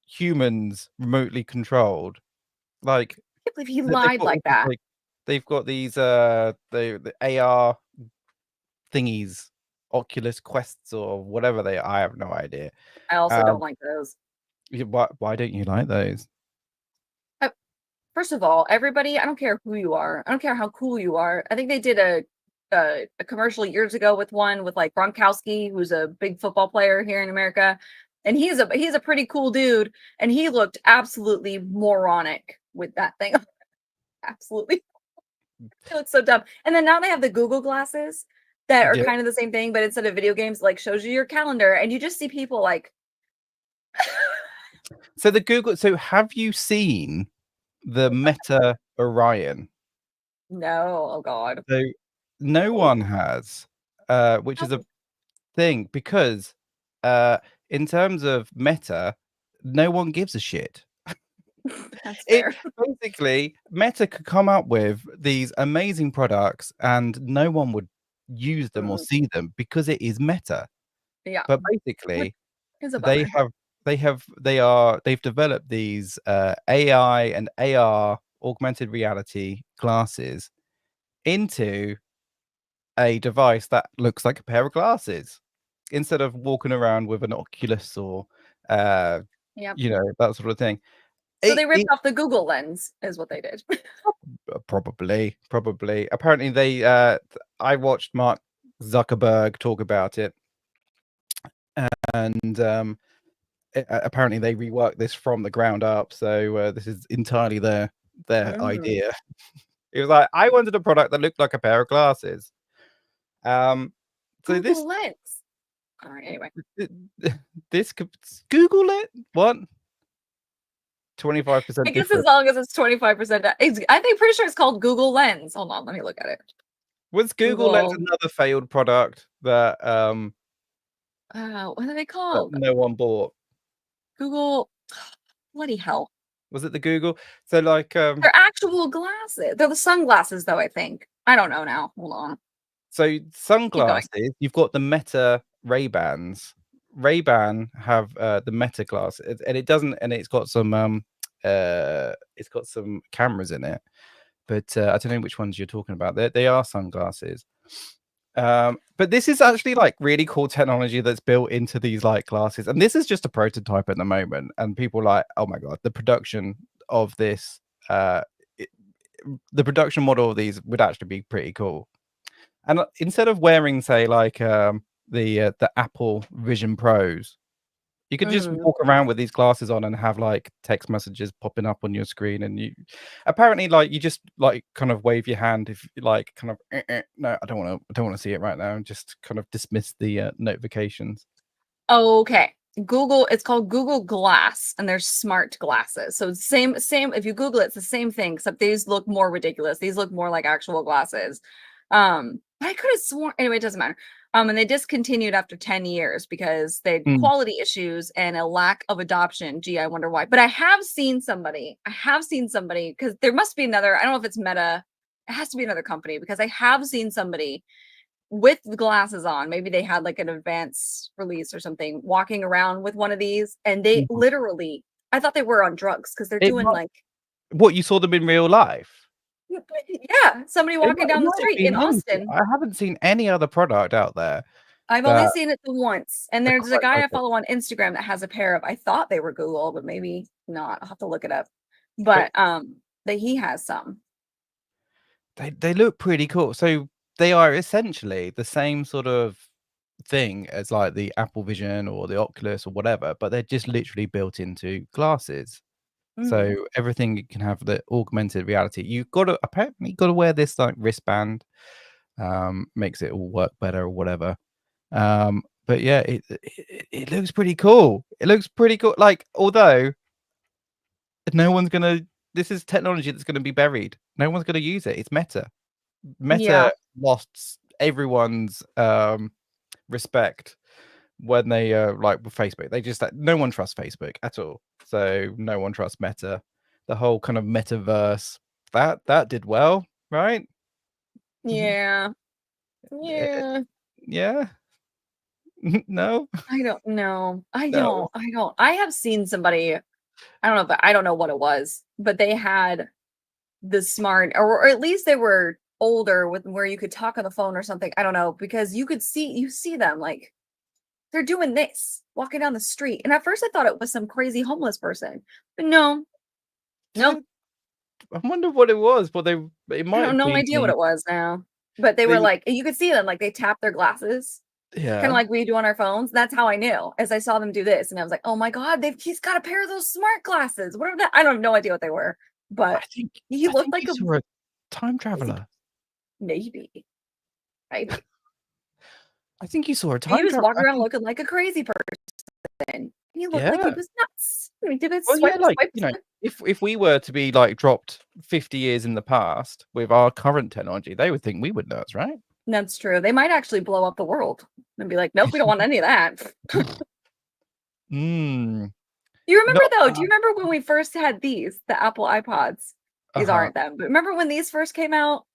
humans remotely controlled, like I can't believe he they've lied got all like these, that. like they've got these the AR thingies, Oculus Quests or whatever they are. I have no idea. I also Um, don't like those. why don't you like those? First of all, everybody, I don't care who you are. I don't care how cool you are. I think they did a commercial years ago with one with like Gronkowski, who's a big football player here in America, and he's a pretty cool dude, and he looked absolutely moronic with that thing. Absolutely, he looks so dumb. And then now they have the Google glasses that are Yeah. kind of the same thing, but instead of video games, like shows you your calendar, and you just see people like. So the Google. So have you seen the Meta Orion? No, oh god. So no one has, which is a thing because, in terms of Meta, no one gives a shit. That's It fair. basically Meta could come up with these amazing products and no one would use them or see them because it is Meta. Yeah, But basically, it's a they bummer. they've developed these AI and AR augmented reality glasses into a device that looks like a pair of glasses instead of walking around with an Oculus or Yep. that sort of thing. So they ripped off the Google Lens, is what they did. Probably. Apparently, I watched Mark Zuckerberg talk about it, and apparently they reworked this from the ground up. So this is entirely their idea. It was like I wanted a product that looked like a pair of glasses. So Google Lens. All right. Anyway, this could Google it. What? 25% I guess different. as long as it's 25%, I think pretty sure it's called Google Lens. Hold on, let me look at it. Was Google Lens Google. another failed product that What are they that called? no one bought? Google. Bloody hell! Was it the Google? So like They're actual glasses. They're the sunglasses, though. I think. I don't know now. Hold on. so sunglasses, you've got the Meta Ray-Bans. Ray-Ban have the Meta glass, and it doesn't, and it's got some cameras in it, but I don't know which ones you're talking about. They are sunglasses. But this is actually like really cool technology that's built into these like glasses, and this is just a prototype at the moment. And people are like, oh my god, the production of this, the production model of these would actually be pretty cool. And instead of wearing, say, like the Apple Vision Pros, you could just walk around with these glasses on and have like text messages popping up on your screen, and you apparently like you just like kind of wave your hand if like kind of no, I don't want to see it right now, and just kind of dismiss the notifications. Okay. Google, it's called Google Glass, and they're smart glasses. So same. If you Google it, it's the same thing, except these look more ridiculous. These look more like actual glasses. I could have sworn. Anyway, it doesn't matter. And they discontinued after 10 years because they had quality issues and a lack of adoption. Gee, I wonder why. But I have seen somebody because there must be another. I don't know if it's Meta. It has to be another company because I have seen somebody with the glasses on. Maybe they had like an advance release or something, walking around with one of these, and they literally, I thought they were on drugs because they're doing like. What, you saw them in real life? Yeah, somebody walking down the street in Austin. I haven't seen any other product out there. I've only seen it once, and there's a quite guy like I it. follow on Instagram that has a pair of. I thought they were Google, but maybe not. I'll have to look it up. But that he has some. They look pretty cool. So they are essentially the same sort of thing as like the Apple Vision or the Oculus or whatever, but they're just literally built into glasses. So everything you can have the augmented reality. You've got to apparently wear this like wristband, makes it all work better or whatever. But yeah, it looks pretty cool. It looks pretty cool. Like, although no one's gonna, this is technology that's gonna be buried. No one's gonna use it. It's Meta. Meta lost everyone's respect when they like with Facebook. They just no one trusts Facebook at all. So no one trusts Meta. The whole kind of metaverse that did well, right? Yeah. Eh, Yeah. yeah. No. I don't know. I No. don't. I don't. I have seen somebody, I don't know, but I don't know what it was, but they had the smart, or at least they were older with where you could talk on the phone or something. I don't know, because you see them like they're doing this, walking down the street. And at first I thought it was some crazy homeless person. But no, nope. I wonder what it was. Well, it I might have have no been idea what it was now. But they were the like, you could see them like they tap their glasses. Kind of yeah. like we do on our phones. That's how I knew as I saw them do this. And I was like, oh my God, he's got a pair of those smart glasses. What are that? I don't have no idea what they were. I But think he I looked think like you a saw a time crazy traveler. maybe. Maybe. I think you saw a He time was traveler. walking around looking like a crazy person. He looked like he Yeah. was nuts. He did a Well, yeah, swipe, like, swipe, you know, swipe. if we were to be like dropped 50 years in the past with our current technology, they would think we were nuts, right? That's true. They might actually blow up the world and be like, nope, we don't want any of that. Mm. You remember Not though? Do you remember when we first had these, the Apple iPods? These uh-huh. aren't them, but remember when these first came out?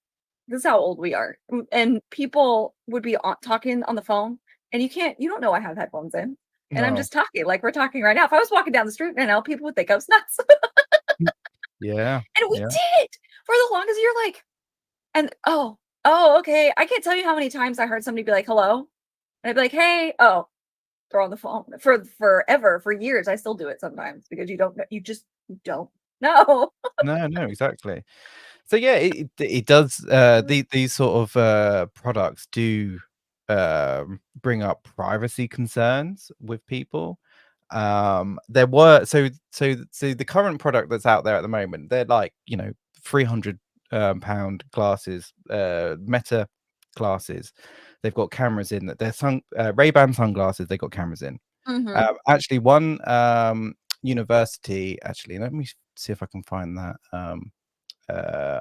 This is how old we are. And people would be talking on the phone, and you don't know I have headphones in, and I'm No. just talking like we're talking right now. If I was walking down the street right now, people would think I was nuts. Yeah. And we Yeah. did for the longest. You're like, and oh, okay. I can't tell you how many times I heard somebody be like, hello. And I'd be like, hey, oh, throw on the phone for forever, for years. I still do it sometimes because you don't know, you don't know. No, exactly. So yeah, it does these sort of products do bring up privacy concerns with people. There were so the current product that's out there at the moment, they're like, you know, 300 pound glasses, Meta glasses. They've got cameras in that. They're Ray-Ban sunglasses. They've got cameras in. Mhm. Actually, one university. Actually, let me see if I can find that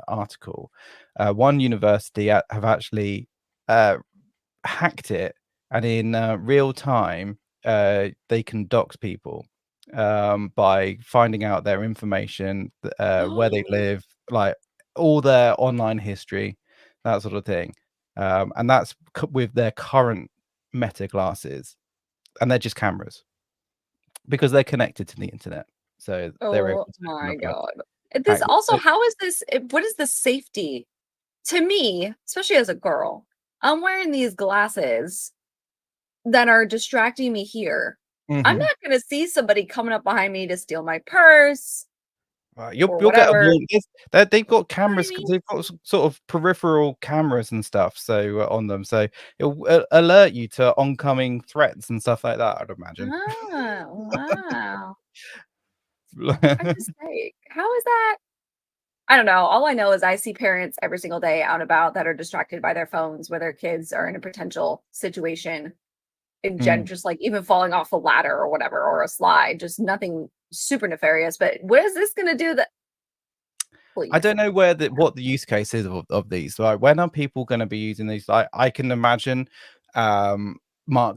article. One university have actually hacked it, and in real time, they can dox people by finding out their information, where they live, like all their online history, that sort of thing. And that's with their current Meta glasses, and they're just cameras because they're connected to the internet, so they're able Oh to kind my of like God. This hack. also, how is this? What is the safety to me, especially as a girl? I'm wearing these glasses that are distracting me here. I'm Mhm. not going to see somebody coming up behind me to steal my purse You'll or get a whatever. warning. They've got You know what I cameras. mean? They've got sort of peripheral cameras and stuff, so on them, so it'll alert you to oncoming threats and stuff like that. I'd imagine. Ah, wow. I'm just like, how is that? I don't know. All I know is I see parents every single day out and about that are distracted by their phones where their kids are in a potential situation in Mm. just like even falling off a ladder or whatever or a slide, just nothing super nefarious. But what is this gonna do that I please? don't know what the use case is of these. Like, when are people going to be using these? Like, I can imagine Mark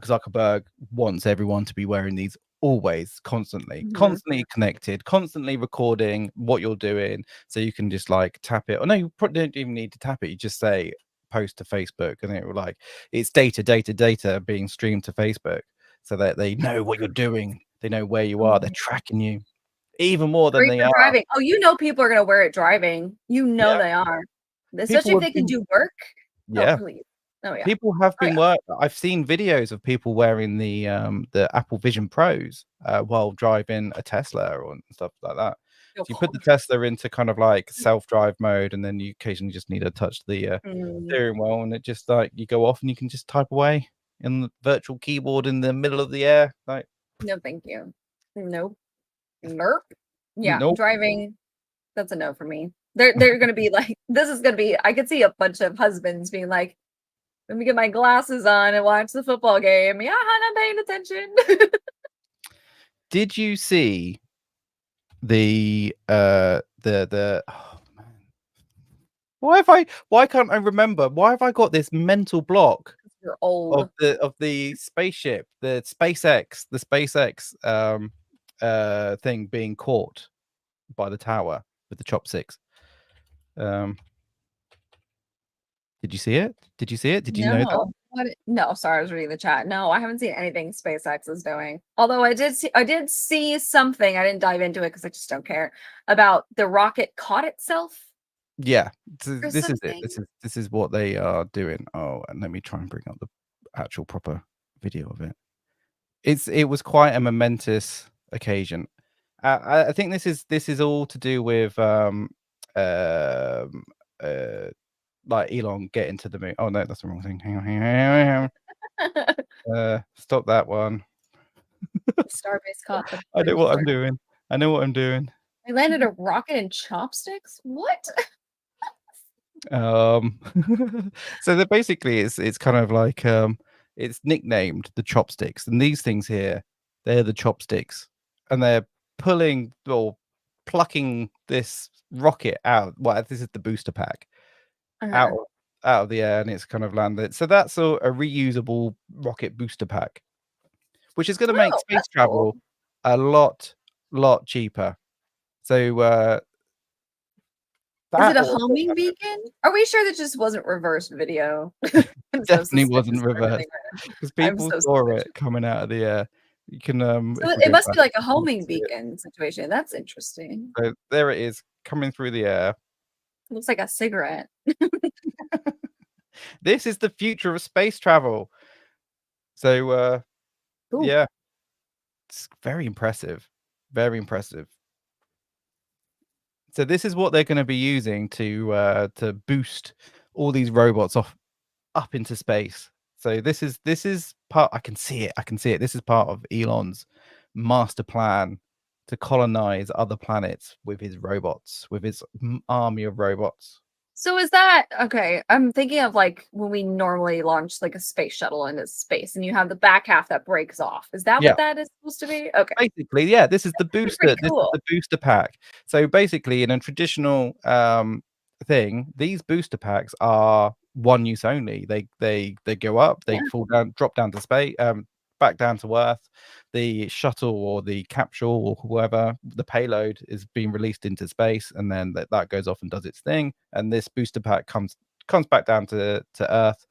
Zuckerberg wants everyone to be wearing these always, constantly, Mhm. constantly connected, constantly recording what you're doing, so you can just like tap it. Or no, you probably don't even need to tap it. You just say post to Facebook, and it will like it's data being streamed to Facebook, so that they know what you're doing. They know where you are. They're Mhm. tracking you even more than Great they for are. driving. Oh, you know people are gonna wear it driving. You know Yeah, they are. Especially people if have they can been. do work. Oh, Yeah, please. Oh yeah. people have Oh been I've seen videos of people wearing the Apple Vision Pros while driving a Tesla or stuff like that. yeah. So you put the Tesla into kind of like self-drive mode, and then you occasionally just need to touch the Mm, steering wheel, and it just like you go off and you can just type away in the virtual keyboard in the middle of the air. Like, no, thank you. Nope. Nerp. Yeah, nope. driving. That's a no for me. They're gonna be like, this is gonna be. I could see a bunch of husbands being like, "Let me get my glasses on and watch the football game." Yeah, I'm paying attention. Did you see the oh man. Why can't I remember? Why have I got this mental block You're old. of the spaceship, the SpaceX thing being caught by the tower with the chopsticks? Um Did you see it? Did you see it? Did you know that? No. What? No, sorry, I was reading the chat. No, I haven't seen anything SpaceX is doing. Although I did see something. I didn't dive into it because I just don't care about the rocket caught itself Yeah, or this is it. something. This is what they are doing. Oh, and let me try and bring up the actual proper video of it. It was quite a momentous occasion. I think this is all to do with um uh like Elon getting to the moon. Oh no, that's the wrong thing. Hang on, hang on. Stop that one. Starbase caught the I know what I'm booster. doing. I know what I'm doing. They landed a rocket in chopsticks? What? So they're basically it's kind of like it's nicknamed the chopsticks, and these things here, they're the chopsticks, and they're pulling or plucking this rocket out. Well, this is the booster pack out Uh-huh. out of the air, and it's kind of landed. So that's a reusable rocket booster pack, which is going to make Oh, space that's travel cool. a lot cheaper. So Is it that a also homing beacon? Are we sure that just wasn't reversed video? I'm so definitely wasn't suspicious of everything reversed right now. because I'm people so saw suspicious. it coming out of the air. You can So if we it go must back, be like a you can homing see it. beacon situation. That's interesting. So there it is coming through the air. It looks like a cigarette. This is the future of space travel. So Ooh. yeah, it's very impressive. Very impressive. So this is what they're going to be using to boost all these robots up into space. So this is part. I can see it. I can see it. This is part of Elon's master plan to colonize other planets with his robots, with his army of robots. So is that okay? I'm thinking of like when we normally launch like a space shuttle into space and you have the back half that breaks off. Is that Yeah, what that is supposed to be? Okay. basically, yeah. This is the Pretty booster. This is cool. the booster pack. So basically, in a traditional thing, these booster packs are one use only. They go up, they Yeah. fall down, drop down to space, back down to Earth. The shuttle or the capsule or whoever the payload is being released into space, and then that goes off and does its thing. And this booster pack comes back down to Earth,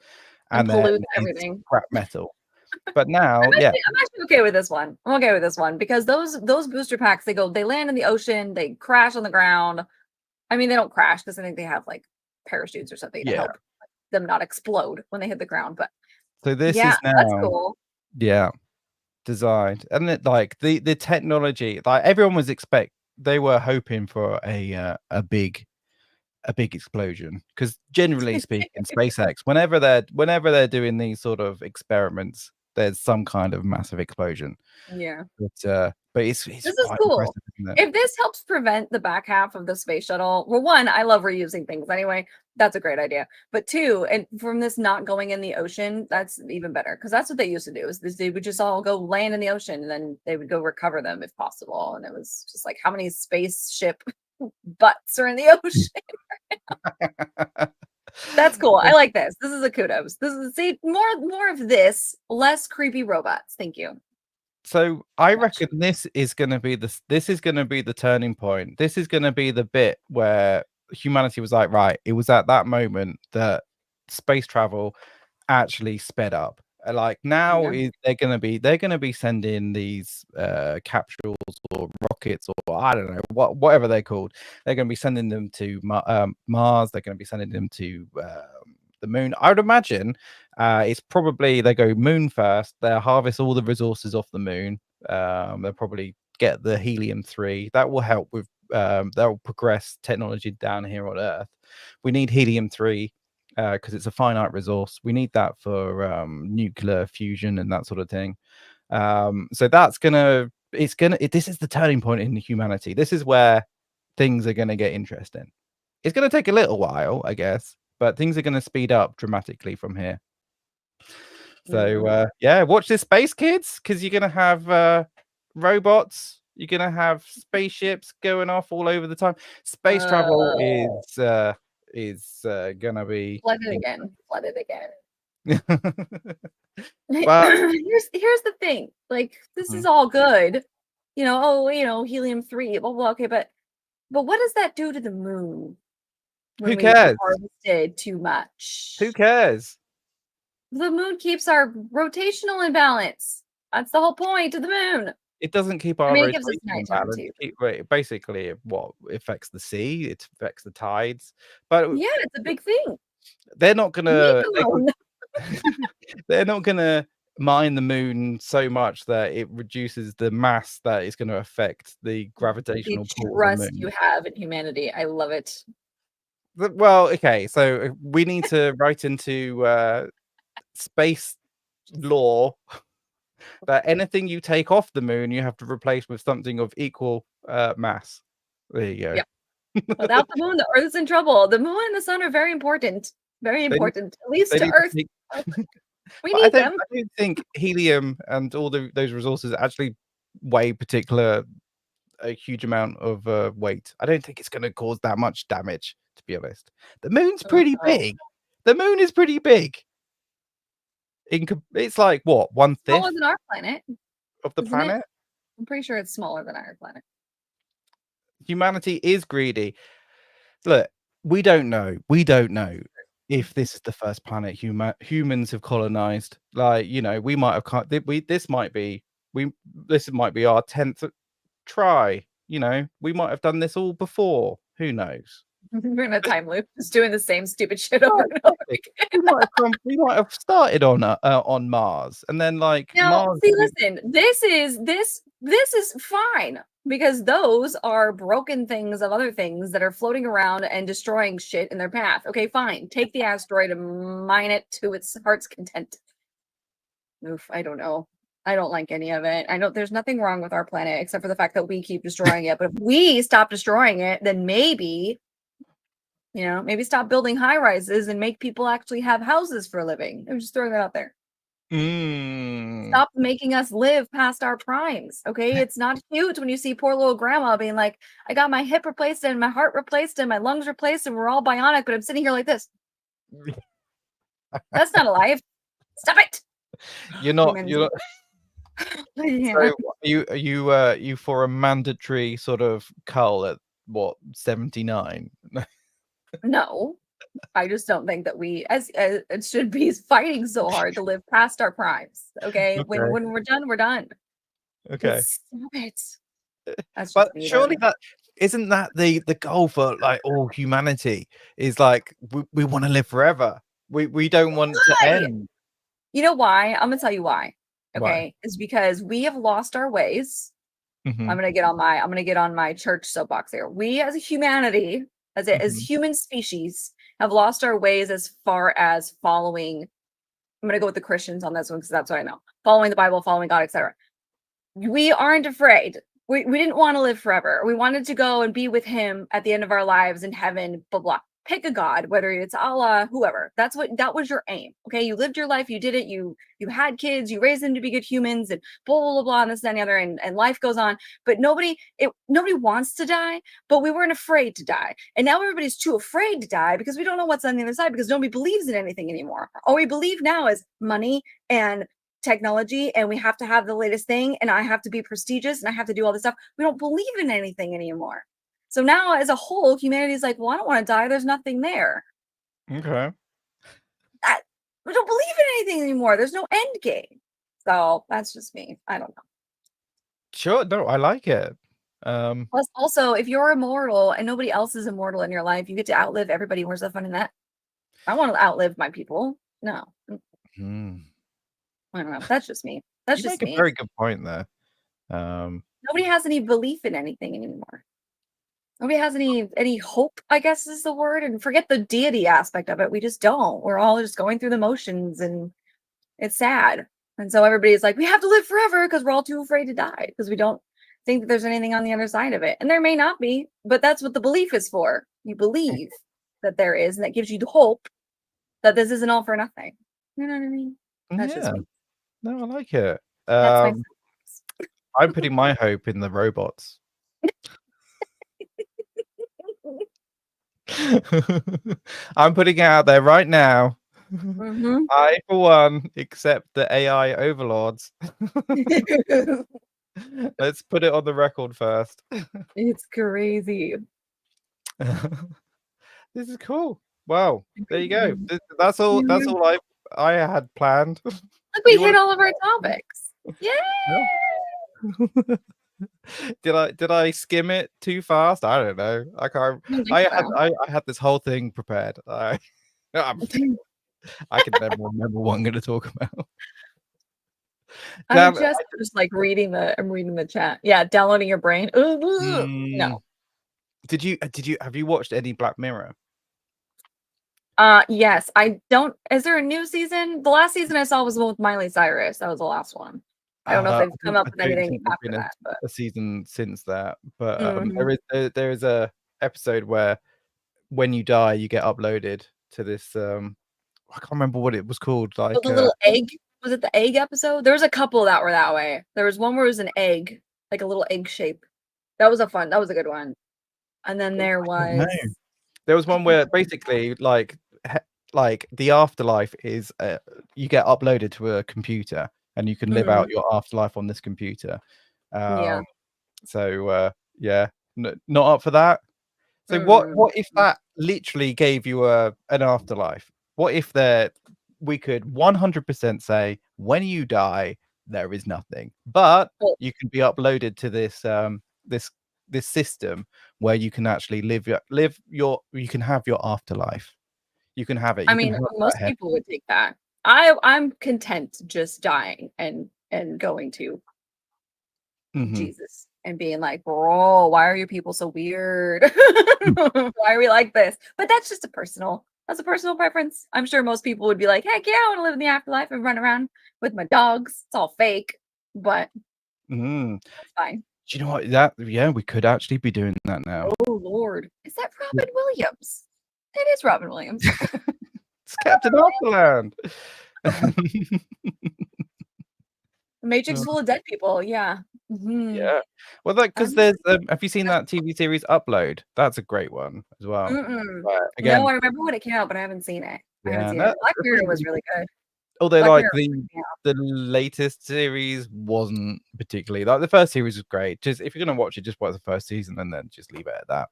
And and then pollutes it's everything. scrap metal. But now, yeah, I'm actually okay with this one. I'm okay with this one because those booster packs they land in the ocean, they crash on the ground. I mean, they don't crash because I think they have like parachutes or something to yeah. help them not explode when they hit the ground. But So this yeah, is that's now, cool. yeah, designed, and it like the technology. Like everyone was they were hoping for a big explosion because generally speaking, SpaceX, whenever they're doing these sort of experiments, there's some kind of massive explosion. Yeah. But it's This is quite cool. impressive, isn't it? If this helps prevent the back half of the space shuttle, well, one, I love reusing things anyway. That's a great idea. But two, and from this not going in the ocean, that's even better because that's what they used to do. Is they would just all go land in the ocean and then they would go recover them if possible. And it was just like how many spaceship butts are in the ocean? That's cool. I like this. This is a kudos. This is see more of this, less creepy robots. Thank you. So I Much. reckon this is going to be the turning point. This is going to be the bit where humanity was like, right, it was at that moment that space travel actually sped up. Like now Yeah. they're going to be sending these capsules or rockets or I don't know whatever they're called. They're going to be sending them to Mars. They're going to be sending them to the moon. I would imagine it's probably they go moon first. They'll harvest all the resources off the moon. They'll probably get the helium-3. That will help with that will progress technology down here on Earth. We need helium-3 because it's a finite resource. We need that for nuclear fusion and that sort of thing. So this is the turning point in humanity. This is where things are gonna get interesting. It's gonna take a little while, I guess, but things are gonna speed up dramatically from here. So yeah, watch this space, kids, because you're gonna have robots. You're gonna have spaceships going off all over the time. Space travel is gonna be Flood it again. Flood it again. but here's the thing. Like this is all good. Helium-3, blah blah. Okay, but what does that do to the moon? when Who we cares? harvested too much. Who cares? The moon keeps our rotational in balance. That's the whole point of the moon. It doesn't keep I our mean, it gives us rotation in nighttime balance. too. Basically, what affects the sea, it affects the tides. But Yeah, it's a big thing. they're not Leave gonna. it alone. They're not gonna mine the moon so much that it reduces the mass that is going to affect the gravitational The pull of the trust moon. you have in humanity. I love it. Well, okay, so we need to write into space law that anything you take off the moon, you have to replace with something of equal mass. There you go. Yep. Without the moon, the Earth is in trouble. The moon and the sun are very important. Very They need- important. At least They to need to Earth. take- We But I need don't, them. I don't think helium and all those resources actually weigh a huge amount of weight. I don't think it's going to cause that much damage, to be honest. The moon's pretty Oh. big. The moon is pretty big. It's like what, 1/5 Smaller than our planet. of the isn't it? planet? I'm pretty sure it's smaller than our planet. Humanity is greedy. Look, we don't know. We don't know if this is the first planet humans have colonized. Like, we might have this might be our 10th try. We might have done this all before. Who knows? We're in a time loop, just doing the same stupid shit over and over again. We might have started on Mars, and then Now, Mars. see, listen, this is fine because those are broken things of other things that are floating around and destroying shit in their path. Okay, fine. Take the asteroid and mine it to its heart's content. Oof, I don't know. I don't like any of it. I know there's nothing wrong with our planet except for the fact that we keep destroying it. But if we stop destroying it, then maybe stop building high rises and make people actually have houses for a living. I'm just throwing that out there. Stop making us live past our primes. Okay. It's not cute when you see poor little grandma being like, I got my hip replaced and my heart replaced and my lungs replaced and we're all bionic, but I'm sitting here like this. That's not a life. Stop it. You're not. Yeah. So are you for a mandatory sort of cull at what, 79? No, I just don't think that we, as it should be, fighting so hard to live past our primes. Okay, Okay. when we're done, we're done. Okay. Stop it. That's But just me, surely though. that isn't that the goal for all humanity is we want to live forever. We don't want to Why? end. You know why? I'm gonna tell you why. Why? Okay, it's because we have lost our ways. Mhm, I'm gonna get on my church soapbox here. We as a humanity, as mhm. human species, have lost our ways as far as following. I'm gonna go with the Christians on this one because that's what I know. Following the Bible, following God, etc. We aren't afraid. We didn't want to live forever. We wanted to go and be with him at the end of our lives in heaven, blah blah. Pick a god, whether it's Allah, whoever. That was your aim. Okay, you lived your life, you did it, you had kids, you raised them to be good humans, and blah blah blah, and this and the other, and life goes on. But nobody wants to die, but we weren't afraid to die. And now everybody's too afraid to die because we don't know what's on the other side because nobody believes in anything anymore. All we believe now is money and technology, and we have to have the latest thing, and I have to be prestigious, and I have to do all this stuff. We don't believe in anything anymore. So now, as a whole, humanity is like, well, I don't want to die. There's nothing there. Okay. We don't believe in anything anymore. There's no end game. So that's just me. I don't know. Sure. No, I like it. Plus, also, if you're immortal and nobody else is immortal in your life, you get to outlive everybody. Where's the fun in that? I want to outlive my people. No. Hmm. I don't know. That's just me. That's You just make a me. very good point there. Nobody has any belief in anything anymore. Nobody has any hope, I guess is the word. And forget the deity aspect of it. We just don't. We're all just going through the motions and it's sad. And so everybody's like, we have to live forever because we're all too afraid to die because we don't think that there's anything on the other side of it. And there may not be, but that's what the belief is for. You believe that there is, and that gives you the hope that this isn't all for nothing. You know what I mean? That's just me. No, I like it. That's my I'm putting my hope in the robots. I'm putting it out there right now. Mhm. I, for one, accept the AI overlords. Let's put it on the record first. It's crazy. This is cool. Wow. There you go. That's all. That's all I had planned. Look, we You hit wanna- all of our topics. Yeah. Did I skim it too fast? I don't know. I can't. I had this whole thing prepared. I can never remember what I'm going to talk about. I'm Damn, just like reading the chat. Yeah, downloading your brain. No. Did you have you watched any Black Mirror? Yes. I don't. Is there a new season? The last season I saw was the one with Miley Cyrus. That was the last one. I don't know if they've come up with anything after that. But a season since that, but Mhm. there is a episode where when you die, you get uploaded to this. I can't remember what it was called. Like Oh, the little egg. Was it the egg episode? There was a couple that were that way. There was one where it was an egg, like a little egg shape. That was a good one. And then there was there was one where basically like the afterlife is you get uploaded to a computer and you can live out your afterlife on this computer. Yeah. So yeah, not up for that. So what if that literally gave you an afterlife? What if we could 100% say when you die there is nothing, but you can be uploaded to this this system where you can actually live your you can have your afterlife. You can have it. I You can mean, have most that people would take that. I'm content just dying and going to Mhm. Jesus and being like, bro, why are you people so weird? Why are we like this? But that's a personal preference. I'm sure most people would be like, heck yeah, I want to live in the afterlife and run around with my dogs. It's all fake, but that's fine. Do you know what? Yeah, we could actually be doing that now. Oh Lord. Is that Robin Williams? It is Robin Williams. It's Captain Afterland. Matrix full of dead people, yeah. Mhm. Yeah. Well, because there's have you seen that TV series Upload? That's a great one as well. Mm-mm. But again, No, I remember when it came out, but I haven't seen it. Yeah, Black Mirror was really good. although Black like Mirror, the latest series wasn't particularly like the first series was great. Just if you're gonna watch it, just watch the first season and then just leave it at that.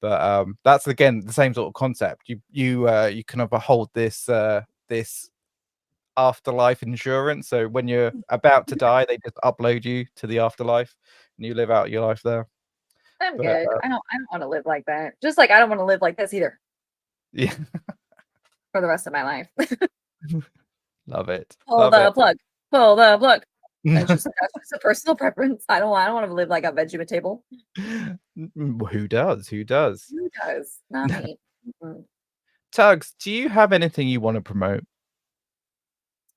But that's again the same sort of concept. You kind of hold this this afterlife insurance. So when you're about to die, they just upload you to the afterlife and you live out your life there. I'm But, good. I don't want to live like that. Just like I don't want to live like this either yeah. for the rest of my life. Love it. Pull the plug. Pull the plug. That's just a personal preference. I don't want to live like a Veggie table. Who does? Who does? Not me. Tuggs, do you have anything you want to promote?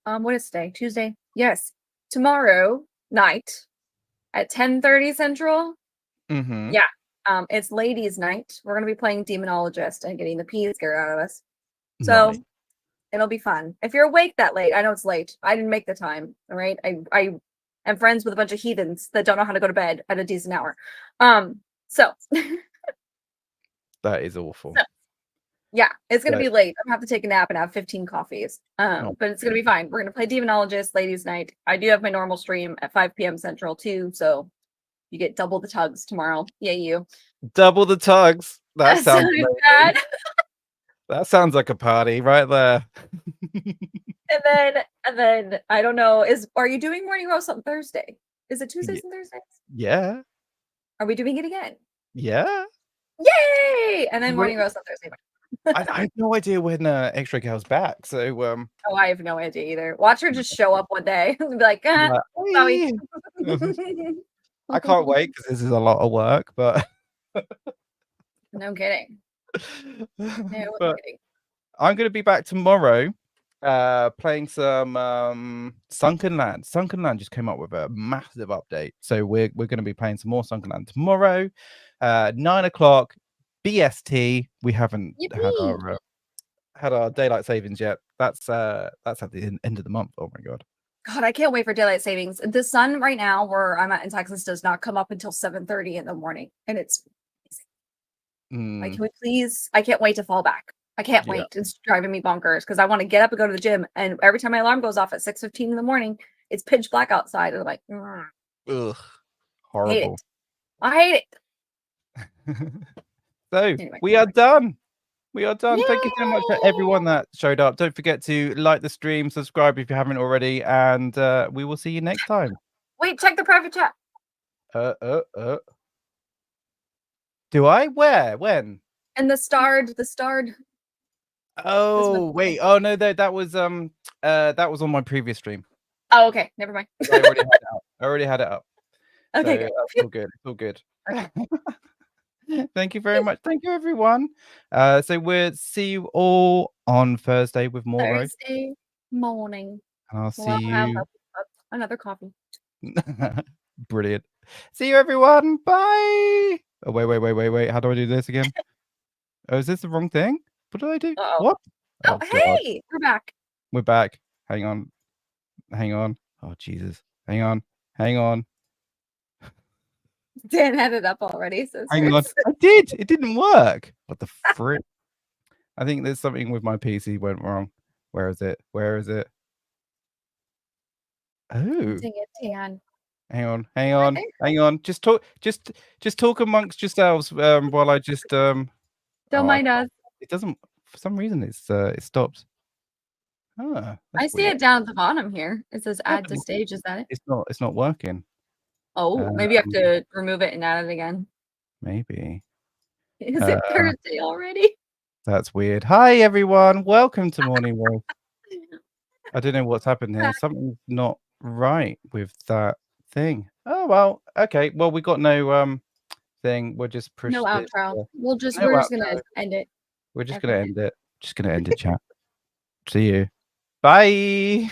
What is today? Tuesday. Yes. Tomorrow night at 10:30 Central. Mm-hmm. Yeah. It's ladies' night. We're gonna be playing Demonologist and getting the pee scared out of us. So Nice. it'll be fun. If you're awake that late, I know it's late. I didn't make the time. All right. I am friends with a bunch of heathens that don't know how to go to bed at a decent hour. So That is awful. yeah, it's gonna Right. be late. I'm gonna have to take a nap and have 15 coffees. But it's gonna be fine. We're gonna play Demonologist ladies' night. I do have my normal stream at 5 p.m. Central too, so you get double the tugs tomorrow. Yay, you. Double the tugs. That That sounds sounded amazing. bad. That sounds like a party right there. And then I don't know. Are you doing morning roast on Thursday? Is it Tuesdays and Thursdays? Yeah. Are we doing it again? Yeah. Yay! And then morning roast on Thursday. I have no idea when Extra Girl's back. So Oh, I have no idea either. Watch her just show up one day and be like, sorry. I can't wait because this is a lot of work, but No kidding. No but kidding. I'm gonna be back tomorrow playing some Sunken Land. Sunken Land just came up with a massive update. So we're gonna be playing some more Sunken Land tomorrow. 9 o'clock BST. We haven't had our daylight savings yet. That's at the end of the month. Oh my god. God, I can't wait for daylight savings. The sun right now where I'm at in Texas does not come up until 7:30 in the morning. And it's like, can we please? I can't wait to fall back. I can't wait. It's driving me bonkers because I want to get up and go to the gym. And every time my alarm goes off at 6:15 in the morning, it's pitch black outside. And I'm like, ugh, horrible. I hate it. So Anyway. we are done. We are done. Thank you so much for everyone that showed up. Don't forget to like the stream, subscribe if you haven't already, and we will see you next time. Wait, check the private chat. Do I? Where? When? And the starred. Oh, wait. Oh no, that was on my previous stream. Oh, okay. Never mind. I already had it up. I already had it up. Okay, So good. that's all good. It's all good. Okay. Thank you very much. Thank you, everyone. So we'll see you all on Thursday with more roast. Thursday morning. And I'll Well, see I'll you. have another coffee. Brilliant. See you, everyone. Bye. Oh, wait. How do I do this again? Oh, is this the wrong thing? What did I do? Uh-oh. What? Oh, God. hey, we're back. We're back. Hang on. Oh, Jesus. Hang on. Dan had it up already. So Hang on. I did. It didn't work. What the frick? I think there's something with my PC went wrong. Where is it? Oh. Dang it, Dan. Hang on. Just talk amongst yourselves while I just Don't mind us. It doesn't, for some reason it stops. I see it down at the bottom here. It says add to stage. Is that it? It's not working. Oh, maybe you have to remove it and add it again. Maybe. Is it Thursday already? That's weird. Hi everyone. Welcome to Morning Roast. I don't know what's happened here. Something's not right with that thing. Oh well, okay. Well, we got no thing. We'll just push No this, outro. We're just no gonna outro. end it. We're just gonna end it. Just gonna end it, chat. See you. Bye.